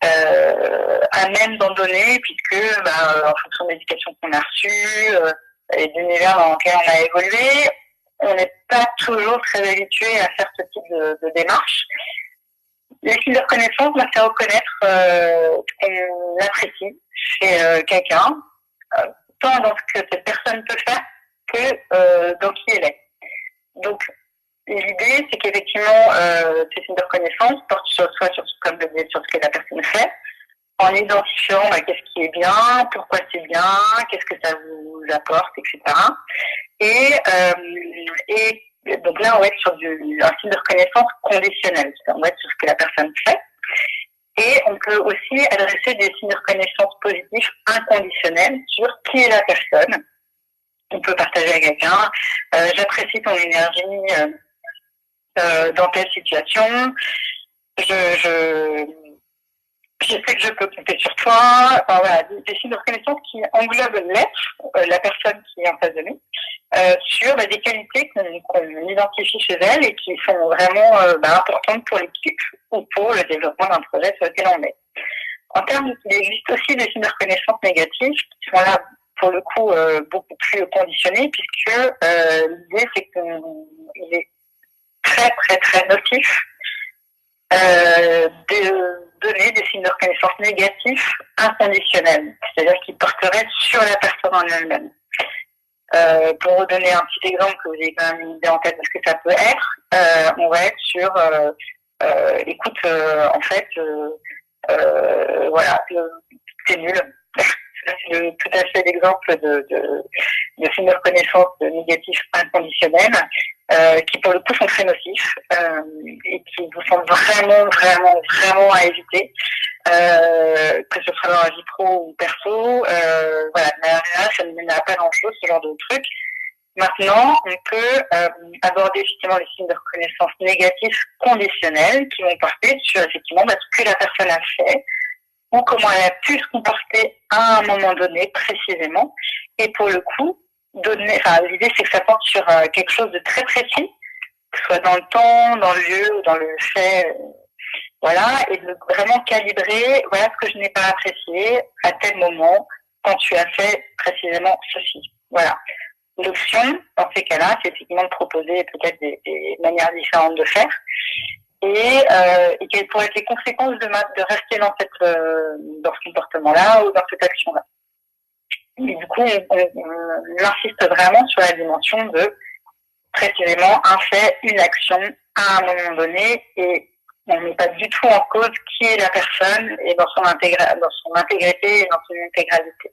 Speaker 1: à même d'en donner, puisque en fonction de l'éducation qu'on a reçue et de l'univers dans lequel on a évolué, on n'est pas toujours très habitué à faire ce type de démarche. Les signes de reconnaissance, c'est reconnaître qu'on apprécie chez quelqu'un, tant dans ce que cette personne peut faire que dans qui elle est. Donc, l'idée, c'est qu'effectivement, ces signes de reconnaissance portent soit sur ce que la personne fait, en identifiant qu'est-ce qui est bien, pourquoi c'est bien, qu'est-ce que ça vous apporte, etc. Et donc là, on va être sur un signe de reconnaissance conditionnel. On va être sur ce que la personne fait. Et on peut aussi adresser des signes de reconnaissance positifs inconditionnels sur qui est la personne. On peut partager à quelqu'un, j'apprécie ton énergie dans telle situation, je sais que je peux compter sur toi. Enfin, voilà, des signes de reconnaissance qui englobent l'être, la personne qui est en face de nous, sur des qualités qu'on identifie chez elle et qui sont vraiment importantes pour l'équipe ou pour le développement d'un projet sur lequel on est. En termes, il existe aussi des signes de reconnaissance négatifs qui sont là pour le coup beaucoup plus conditionné, puisque l'idée c'est qu'il est très très très notif de donner des signes de reconnaissance négatifs inconditionnels, c'est-à-dire qui porteraient sur la personne en elle-même. Pour vous donner un petit exemple, que vous ayez quand même une idée en tête de ce que ça peut être, on va être sur écoute, en fait, voilà, c'est nul. C'est tout à fait l'exemple de signes de reconnaissance négatifs inconditionnels, qui pour le coup sont très nocifs et qui vous semblent vraiment, vraiment, vraiment à éviter, que ce soit dans la vie pro ou perso. Voilà, mais là, ça ne mène à pas grand-chose, ce genre de truc. Maintenant, on peut aborder effectivement les signes de reconnaissance négatifs conditionnels qui vont porter sur effectivement ce que la personne a fait ou comment elle a pu se comporter à un moment donné précisément. Et pour le coup, l'idée c'est que ça porte sur quelque chose de très précis, que ce soit dans le temps, dans le lieu ou dans le fait, voilà, et de vraiment calibrer, voilà ce que je n'ai pas apprécié à tel moment quand tu as fait précisément ceci. Voilà. L'option, dans ces cas-là, c'est effectivement de proposer peut-être des manières différentes de faire et quelles pourraient être les conséquences de rester dans ce comportement-là ou dans cette action-là. Et du coup, on insiste vraiment sur la dimension de précisément un fait, une action à un moment donné, et on ne met pas du tout en cause qui est la personne et dans son intégrité et dans son intégralité.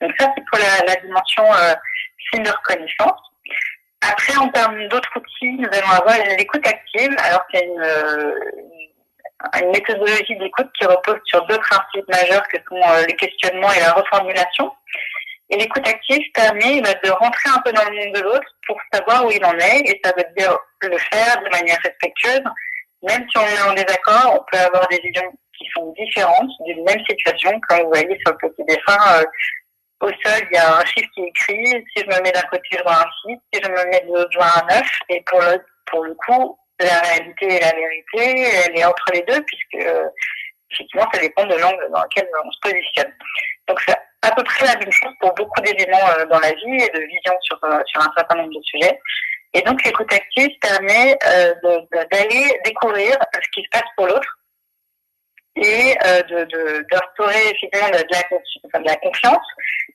Speaker 1: Donc ça, c'est pour la dimension signe de reconnaissance. Après, en termes d'autres outils, nous allons avoir l'écoute active. Alors, c'est une méthodologie d'écoute qui repose sur deux principes majeurs que sont le questionnement et la reformulation. Et l'écoute active permet de rentrer un peu dans le monde de l'autre pour savoir où il en est, et ça veut dire le faire de manière respectueuse. Même si on est en désaccord, on peut avoir des visions qui sont différentes d'une même situation. Comme vous voyez sur le petit dessin, au sol, il y a un chiffre qui est écrit. Si je me mets d'un côté, je vois un 6. Si je me mets de l'autre, je vois un 9. Et pour le coup, la réalité et la vérité, elle est entre les deux, puisque effectivement, ça dépend de l'angle dans lequel on se positionne. Donc, c'est à peu près la même chose pour beaucoup d'éléments dans la vie et de vision sur un certain nombre de sujets. Et donc, l'écoute active permet d'aller découvrir ce qui se passe pour l'autre et d'instaurer finalement de la confiance,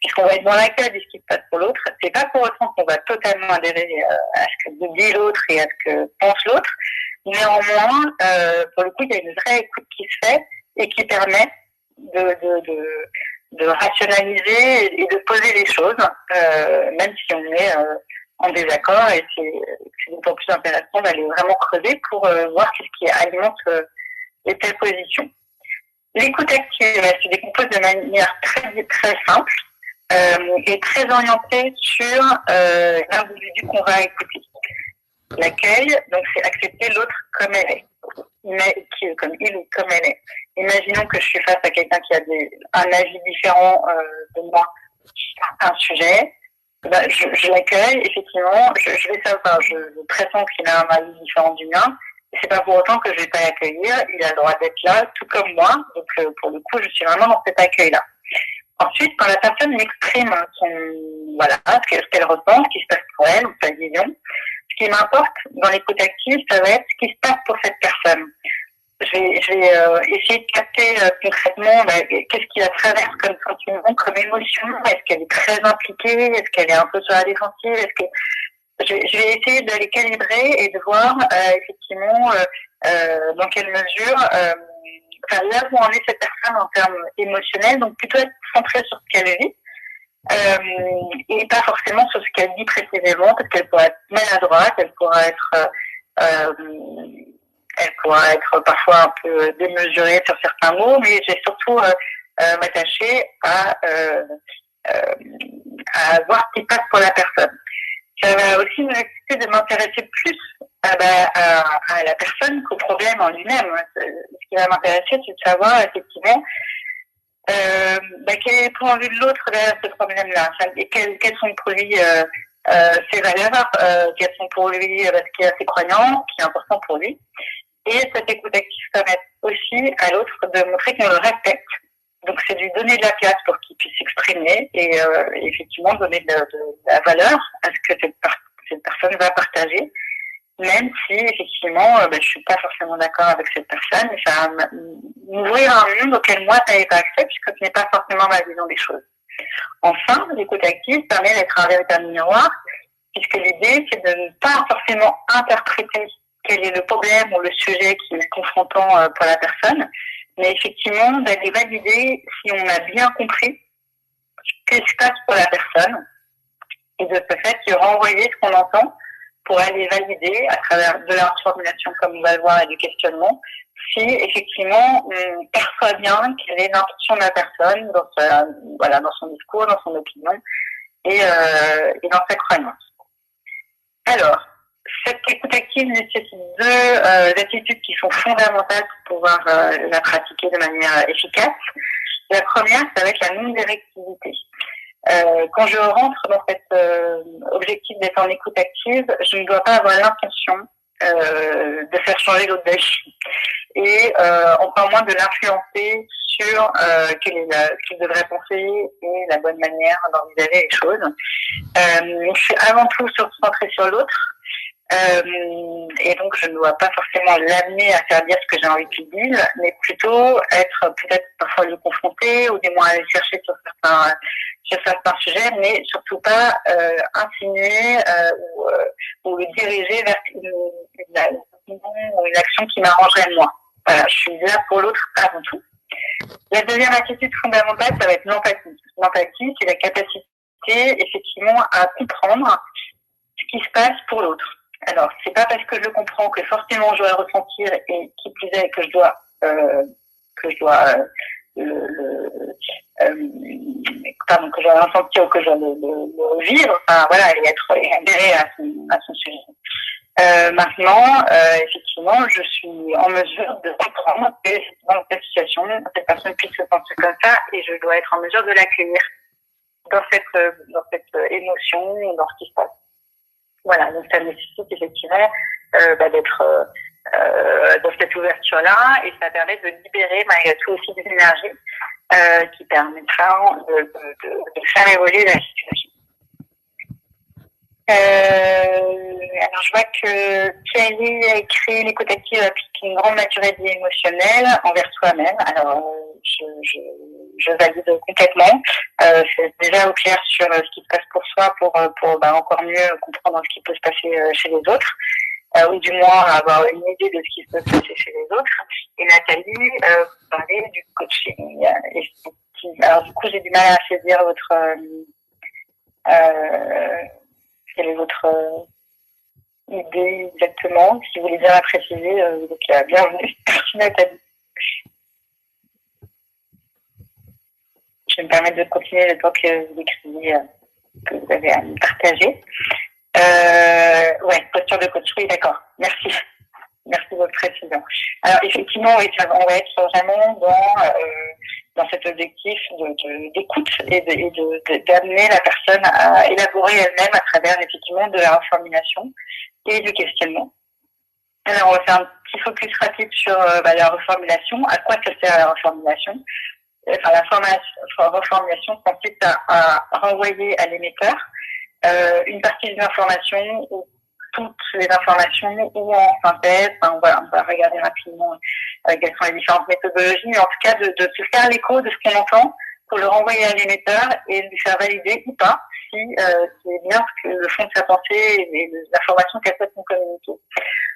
Speaker 1: puisqu'on va être dans l'accueil de ce qui se passe pour l'autre. C'est pas pour autant qu'on va totalement adhérer à ce que dit l'autre et à ce que pense l'autre. Néanmoins, pour le coup, il y a une vraie écoute qui se fait et qui permet de rationaliser et de poser les choses, même si on est en désaccord, et c'est d'autant plus intéressant d'aller vraiment creuser pour voir ce qui alimente les telles positions. L'écoute active, elle se décompose de manière très, très simple et très orientée sur l'individu qu'on va écouter. L'accueil, donc c'est accepter l'autre comme elle est, comme il ou comme elle est. Imaginons que je suis face à quelqu'un qui a un avis différent de moi sur un sujet. Ben, je l'accueille, effectivement, je vais savoir, je pressens qu'il a un avis différent du mien. C'est pas pour autant que je vais pas l'accueillir, il a le droit d'être là, tout comme moi, donc pour le coup, je suis vraiment dans cet accueil-là. Ensuite, quand la personne m'exprime ce qu'elle ressent, ce qui se passe pour elle, ou sa vision, ce qui m'importe dans l'écoute active, ça va être ce qui se passe pour cette personne. Je vais essayer de capter concrètement qu'est-ce qui la traverse comme sentiment, comme émotion. Est-ce qu'elle est très impliquée? Est-ce qu'elle est un peu sur la défensive? Je vais essayer d'aller calibrer et de voir effectivement dans quelle mesure là où en est cette personne en termes émotionnels, donc plutôt être centré sur ce qu'elle vit et pas forcément sur ce qu'elle dit précisément, parce qu'elle pourrait être maladroite, elle pourra être parfois un peu démesurée sur certains mots, mais j'ai surtout m'attacher à voir ce qui passe pour la personne. Ça va aussi me nécessiter de m'intéresser plus à la personne qu'au problème en lui-même. Ce qui va m'intéresser, c'est de savoir effectivement quel est le point de vue de l'autre derrière ce problème-là. Quelles sont pour lui ses valeurs, quelles sont pour lui ce qui est ses croyances, ce qui est important pour lui. Et cette écoute active permet aussi à l'autre de montrer qu'on le respecte. Donc c'est lui donner de la place pour qu'il puisse s'exprimer s'exprimer et effectivement donner de la valeur à ce que cette personne va partager, même si effectivement je suis pas forcément d'accord avec cette personne, et ça va m'ouvrir un monde auquel moi ça n'avait pas accès, puisque ce n'est pas forcément ma vision des choses. Enfin, l'écoute active permet d'être un véritable miroir, puisque l'idée c'est de ne pas forcément interpréter quel est le problème ou le sujet qui est confrontant pour la personne, mais effectivement d'aller valider si on a bien compris ce qui se passe pour la personne, et de ce fait de renvoyer ce qu'on entend pour aller valider à travers de la formulation, comme on va le voir, et du questionnement, si effectivement on perçoit bien quelle est l'intention de la personne dans son discours, dans son opinion et dans sa croyance. Alors, cette écoute active nécessite deux attitudes qui sont fondamentales pour pouvoir la pratiquer de manière efficace. La première, ça va être la non-directivité. Quand je rentre dans cet objectif d'être en écoute active, je ne dois pas avoir l'intention de faire changer l'autre d'avis et encore moins de l'influencer sur ce qu'il devrait penser et la bonne manière d'envisager les choses. Je suis avant tout centrée sur l'autre. Et donc je ne dois pas forcément l'amener à faire dire ce que j'ai envie qu'il dise, mais plutôt être peut-être parfois le confronter ou du moins aller chercher sur certains sujets, mais surtout pas insinuer ou le diriger vers une action qui m'arrangerait moi. Voilà, je suis là pour l'autre avant tout. La deuxième attitude fondamentale, ça va être l'empathie. L'empathie, c'est la capacité effectivement à comprendre ce qui se passe pour l'autre. Alors, c'est pas parce que je le comprends que forcément je dois le ressentir, et qui plus est que je dois le ressentir ou que je dois le vivre, enfin voilà, et être adhéré à son sujet. Maintenant, effectivement, je suis en mesure de comprendre que dans cette situation, cette personne puisse se sentir comme ça, et je dois être en mesure de l'accueillir dans cette émotion, dans ce qui se passe. Voilà, donc ça nécessite effectivement d'être dans cette ouverture-là, et ça permet de libérer malgré tout aussi des énergies qui permettra de faire évoluer la situation. Alors je vois que Thierry a écrit l'écoute active applique une grande maturité émotionnelle envers soi-même. Alors je valide complètement. C'est déjà au clair sur ce qui se passe pour soi pour encore mieux comprendre ce qui peut se passer chez les autres, ou du moins avoir une idée de ce qui peut se passer chez les autres. Et Nathalie parlait du coaching. Alors du coup j'ai du mal à saisir quelle est votre idée exactement. Si vous voulez bien la préciser, vous êtes la bienvenue. Merci Nathalie. Je vais me permettre de continuer le temps que vous écrivez, que vous avez à me partager. Posture de coach, oui, d'accord. Merci. Merci de votre précision. Alors effectivement, oui, on va être vraiment dans cet objectif d'écoute et d'amener la personne à élaborer elle-même à travers effectivement de la reformulation et du questionnement. Alors on va faire un petit focus rapide sur la reformulation. À quoi ça sert la reformulation? Enfin, la reformulation consiste à renvoyer à l'émetteur une partie des informations ou toutes les informations ou en synthèse. Enfin, voilà, on va regarder rapidement quelles sont les différentes méthodologies, mais en tout cas de se faire l'écho de ce qu'on entend pour le renvoyer à l'émetteur et lui faire valider ou pas si c'est bien le fond de sa pensée et l'information qu'elle souhaite nous communiquer.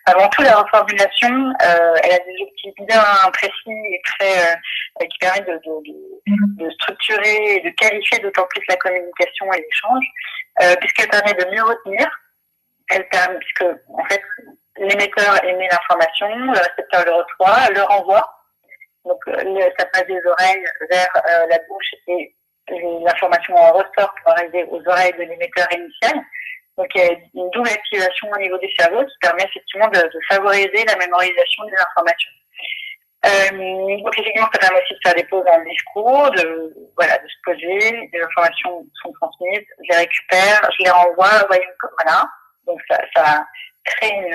Speaker 1: Avant tout, la reformulation, elle a des objectifs bien précis et très qui permettent de structurer et de qualifier d'autant plus la communication et l'échange, puisqu'elle permet de mieux retenir. Elle permet, puisque en fait l'émetteur émet l'information, le récepteur le reçoit, le renvoie. Donc ça passe des oreilles vers la bouche et l'information en ressort pour arriver aux oreilles de l'émetteur initial. Donc il y a une double activation au niveau du cerveau qui permet effectivement de favoriser la mémorisation des informations. Donc effectivement, ça permet aussi de faire des pauses dans le discours, de se poser, les informations sont transmises, je les récupère, je les renvoie, voilà. Donc ça crée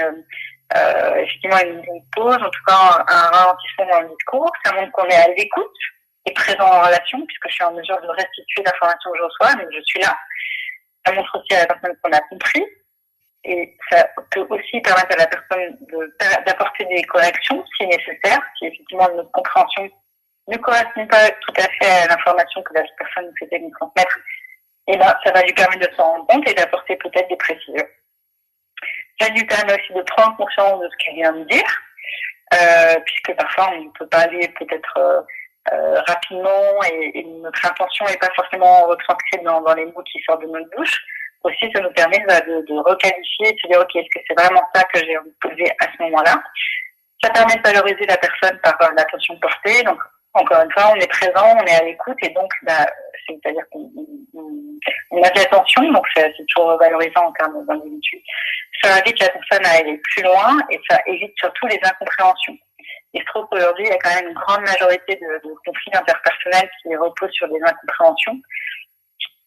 Speaker 1: effectivement une pause, en tout cas un ralentissement dans le discours. Ça montre qu'on est à l'écoute et présent en relation, puisque je suis en mesure de restituer l'information que je reçois, donc je suis là. Ça montre aussi à la personne qu'on a compris, et ça peut aussi permettre à la personne d'apporter des corrections si nécessaire, si effectivement notre compréhension ne correspond pas tout à fait à l'information que la personne nous souhaitait nous transmettre. Et ben, ça va lui permettre de s'en rendre compte et d'apporter peut-être des précisions. Ça lui permet aussi de prendre conscience de ce qu'elle vient de dire, puisque parfois on ne peut pas aller peut-être rapidement et notre intention n'est pas forcément retranscrite dans les mots qui sortent de notre bouche. Aussi, ça nous permet de requalifier, de se dire, ok, est-ce que c'est vraiment ça que j'ai envie de poser à ce moment-là? Ça permet de valoriser la personne par l'attention portée. Donc, encore une fois, on est présent, on est à l'écoute, et donc, c'est-à-dire qu'on a de l'attention, donc c'est toujours valorisant en termes d'individu. Ça invite la personne à aller plus loin, et ça évite surtout les incompréhensions. Il se trouve qu'aujourd'hui, il y a quand même une grande majorité de conflits interpersonnels qui reposent sur des incompréhensions.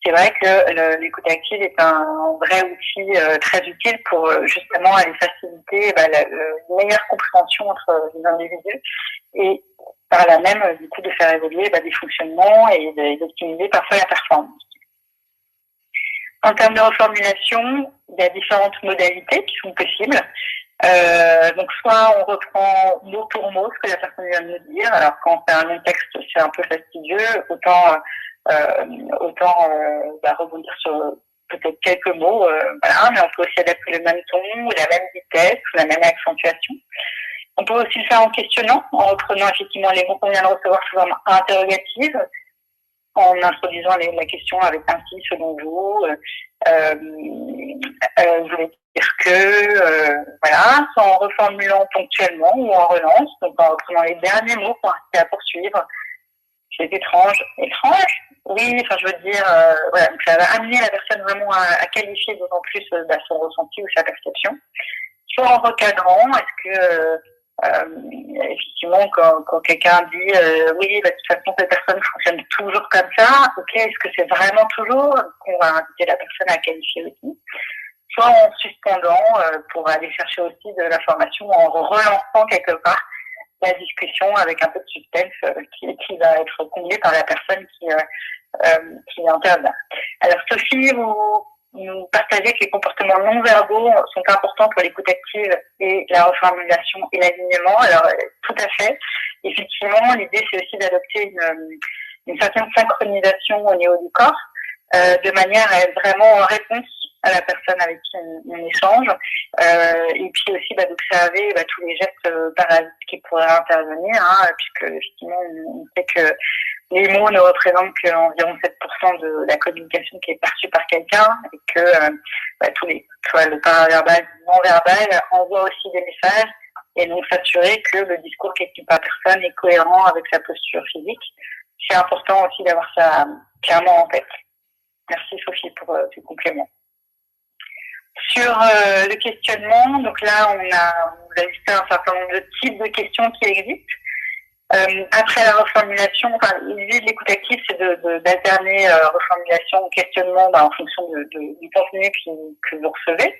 Speaker 1: C'est vrai que l'écoute active est un vrai outil très utile pour justement aller faciliter une meilleure compréhension entre les individus et par là même, du coup, de faire évoluer des fonctionnements et d'optimiser parfois la performance. En termes de reformulation, il y a différentes modalités qui sont possibles. Donc soit on reprend mot pour mot ce que la personne vient de nous dire. Alors quand c'est un long texte, c'est un peu fastidieux. Autant rebondir sur peut-être quelques mots, voilà, mais on peut aussi adapter le même ton, la même vitesse, la même accentuation. On peut aussi le faire en questionnant, en reprenant effectivement les mots qu'on vient de recevoir sous forme interrogative, en introduisant la question avec ainsi, selon vous, vous voulez dire que, voilà, soit en reformulant ponctuellement ou en relance, donc en reprenant les derniers mots pour inciter à poursuivre. C'est étrange. Étrange? Oui, enfin, je veux dire, voilà, donc ça va amener la personne vraiment à qualifier d'autant plus son ressenti ou sa perception. Soit en recadrant, est-ce que, effectivement, quand quelqu'un dit, oui, de toute façon, cette personne fonctionne toujours comme ça, ok, est-ce que c'est vraiment toujours? On va inviter la personne à qualifier aussi. Soit en suspendant, pour aller chercher aussi de l'information, en relançant quelque part la discussion avec un peu de suspense qui va être comblé par la personne qui intervient. Alors Sophie, vous partagez que les comportements non verbaux sont importants pour l'écoute active et la reformulation et l'alignement. Alors tout à fait. Effectivement, l'idée c'est aussi d'adopter une certaine synchronisation au niveau du corps, de manière à être vraiment en réponse à la personne avec qui on échange, et puis aussi d'observer tous les gestes parasites qui pourraient intervenir, puisque effectivement on sait que les mots ne représentent qu'environ 7% de la communication qui est perçue par quelqu'un, et que tous les, soit le paraverbal, le non-verbal, envoie aussi des messages, et donc s'assurer que le discours qui est tenu par personne est cohérent avec sa posture physique. C'est important aussi d'avoir ça clairement en tête. Merci Sophie pour tes compléments. Sur le questionnement, donc là on a listé un certain nombre de types de questions qui existent. Après la reformulation, l'idée de l'écoute active, c'est d'alterner reformulation ou questionnement en fonction du contenu que vous recevez.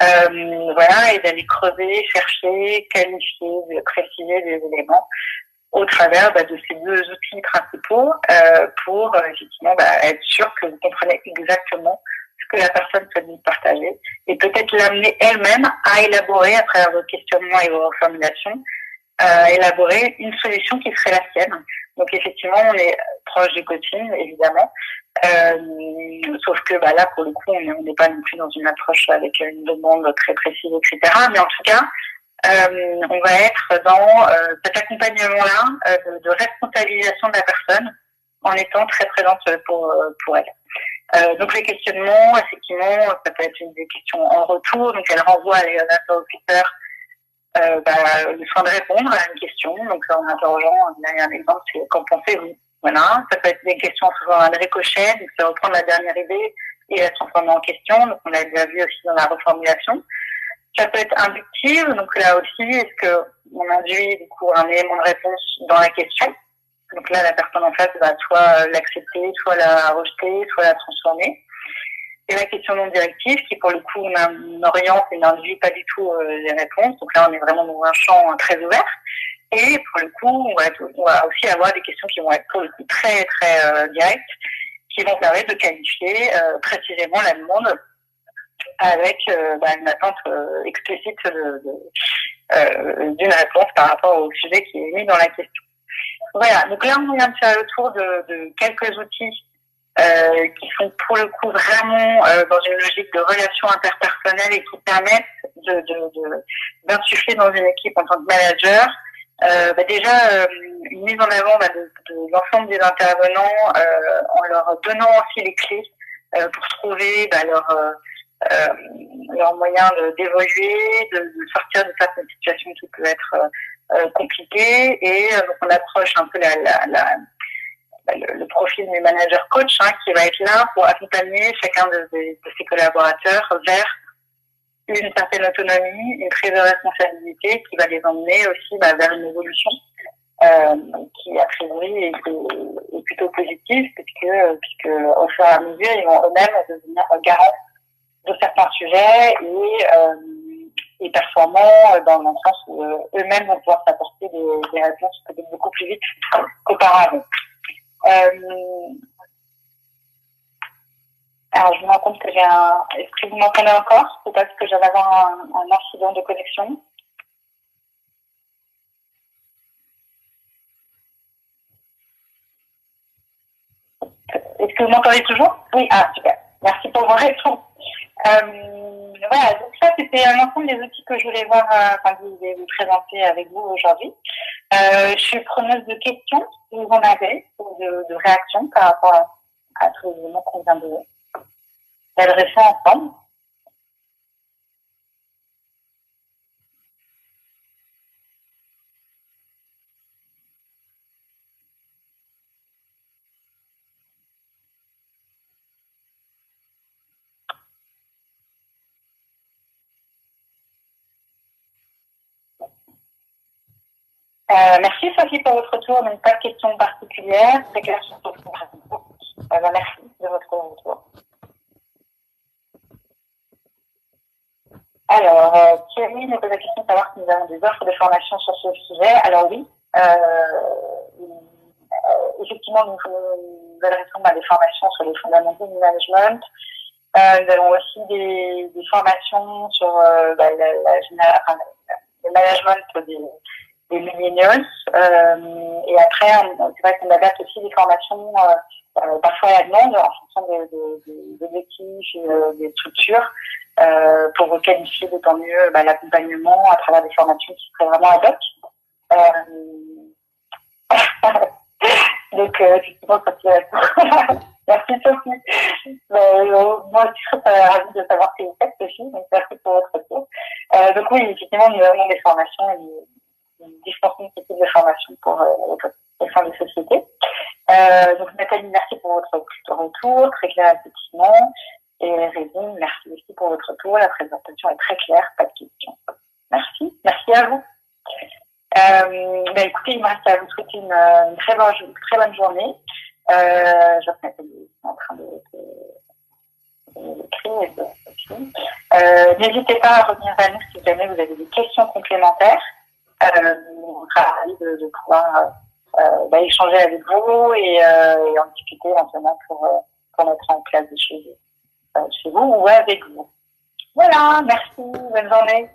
Speaker 1: Voilà, et d'aller creuser, chercher, qualifier, préciser des éléments au travers de ces deux outils principaux pour effectivement être sûr que vous comprenez exactement ce que la personne souhaite vous partager et peut-être l'amener elle-même à élaborer à travers vos questionnements et vos reformulations, élaborer une solution qui serait la sienne. Donc effectivement, on est proche du coaching, évidemment, sauf que là, pour le coup, on n'est pas non plus dans une approche avec une demande très précise, etc. Mais en tout cas, on va être dans cet accompagnement-là de responsabilisation de la personne en étant très présente pour elle. Donc les questionnements, effectivement, ça peut être des questions en retour, donc elle renvoie à l'interlocuteur le soin de répondre à une question, donc en interrogeant, un exemple, c'est qu'en pensez-vous? Voilà, ça peut être des questions souvent un ricochet, donc c'est reprendre la dernière idée et la transformer en question, donc on l'a déjà vu aussi dans la reformulation. Ça peut être inductif, donc là aussi, est-ce qu'on induit du coup un élément de réponse dans la question? Donc là, la personne en face va soit l'accepter, soit la rejeter, soit la transformer. Et la question non directive, qui pour le coup, on oriente et n'induit pas du tout les réponses. Donc là, on est vraiment dans un champ très ouvert. Et pour le coup, on va aussi avoir des questions qui vont être pour le coup très très directes, qui vont permettre de qualifier précisément la demande avec une attente explicite d'une réponse par rapport au sujet qui est mis dans la question. Voilà, donc là on vient de faire le tour de quelques outils qui sont pour le coup vraiment dans une logique de relations interpersonnelles et qui permettent d'insuffler dans une équipe en tant que manager déjà une mise en avant de l'ensemble des intervenants en leur donnant aussi les clés pour trouver leur moyen d'évoluer, de sortir de certaines situations qui peuvent être compliquées et donc on approche un peu le profil du manager coach qui va être là pour accompagner chacun de ses collaborateurs vers une certaine autonomie, une prise de responsabilité qui va les emmener aussi vers une évolution qui a priori est plutôt positive puisque au fur et à mesure ils vont eux-mêmes devenir garants de certains sujets et performants dans le sens où eux-mêmes vont pouvoir s'apporter des réponses peut-être beaucoup plus vite qu'auparavant. Alors, je me rends compte que est-ce que vous m'entendez encore? C'est parce que j'avais un incident de connexion. Est-ce que vous m'entendez toujours? Oui, super. Merci pour vos réponses. Voilà, donc ça, c'était l'ensemble des outils que je voulais vous présenter avec vous aujourd'hui. Je suis preneuse de questions, si vous en avez, ou de réactions par rapport à tous les éléments qu'on vient d'adresser ensemble. Merci Sophie pour votre retour, donc pas de questions particulières, c'est clair sur votre retour. Merci de votre retour. Alors, Thierry nous pose la question de savoir si nous avons des offres de formation sur ce sujet. Alors oui, effectivement, nous adressons des formations sur les fondamentaux du management. Nous avons aussi des formations sur le management des millennials. Et après, c'est vrai qu'on adapte aussi des formations parfois à la demande en fonction des objectifs et des structures pour requalifier d'autant mieux l'accompagnement à travers des formations qui seraient vraiment ad hoc. Donc, effectivement, merci Sophie. Moi aussi, je serais ravie de savoir ce que vous faites, Sophie, donc merci pour votre retour. Donc oui, effectivement, nous avons des formations et nous dispensons ce type de formation pour les fins de société. Donc Nathalie, merci pour votre retour, très clair effectivement. Et Résine, merci aussi pour votre retour. La présentation est très claire, pas de questions. Merci à vous. Écoutez, il me reste à vous souhaiter une très bonne journée. Je vois que Nathalie est en train d'écrire. N'hésitez pas à revenir vers nous si jamais vous avez des questions complémentaires. On sera ravis de pouvoir échanger avec vous et en discuter éventuellement pour mettre en place des choses chez vous ou avec vous. Voilà, merci, bonne journée.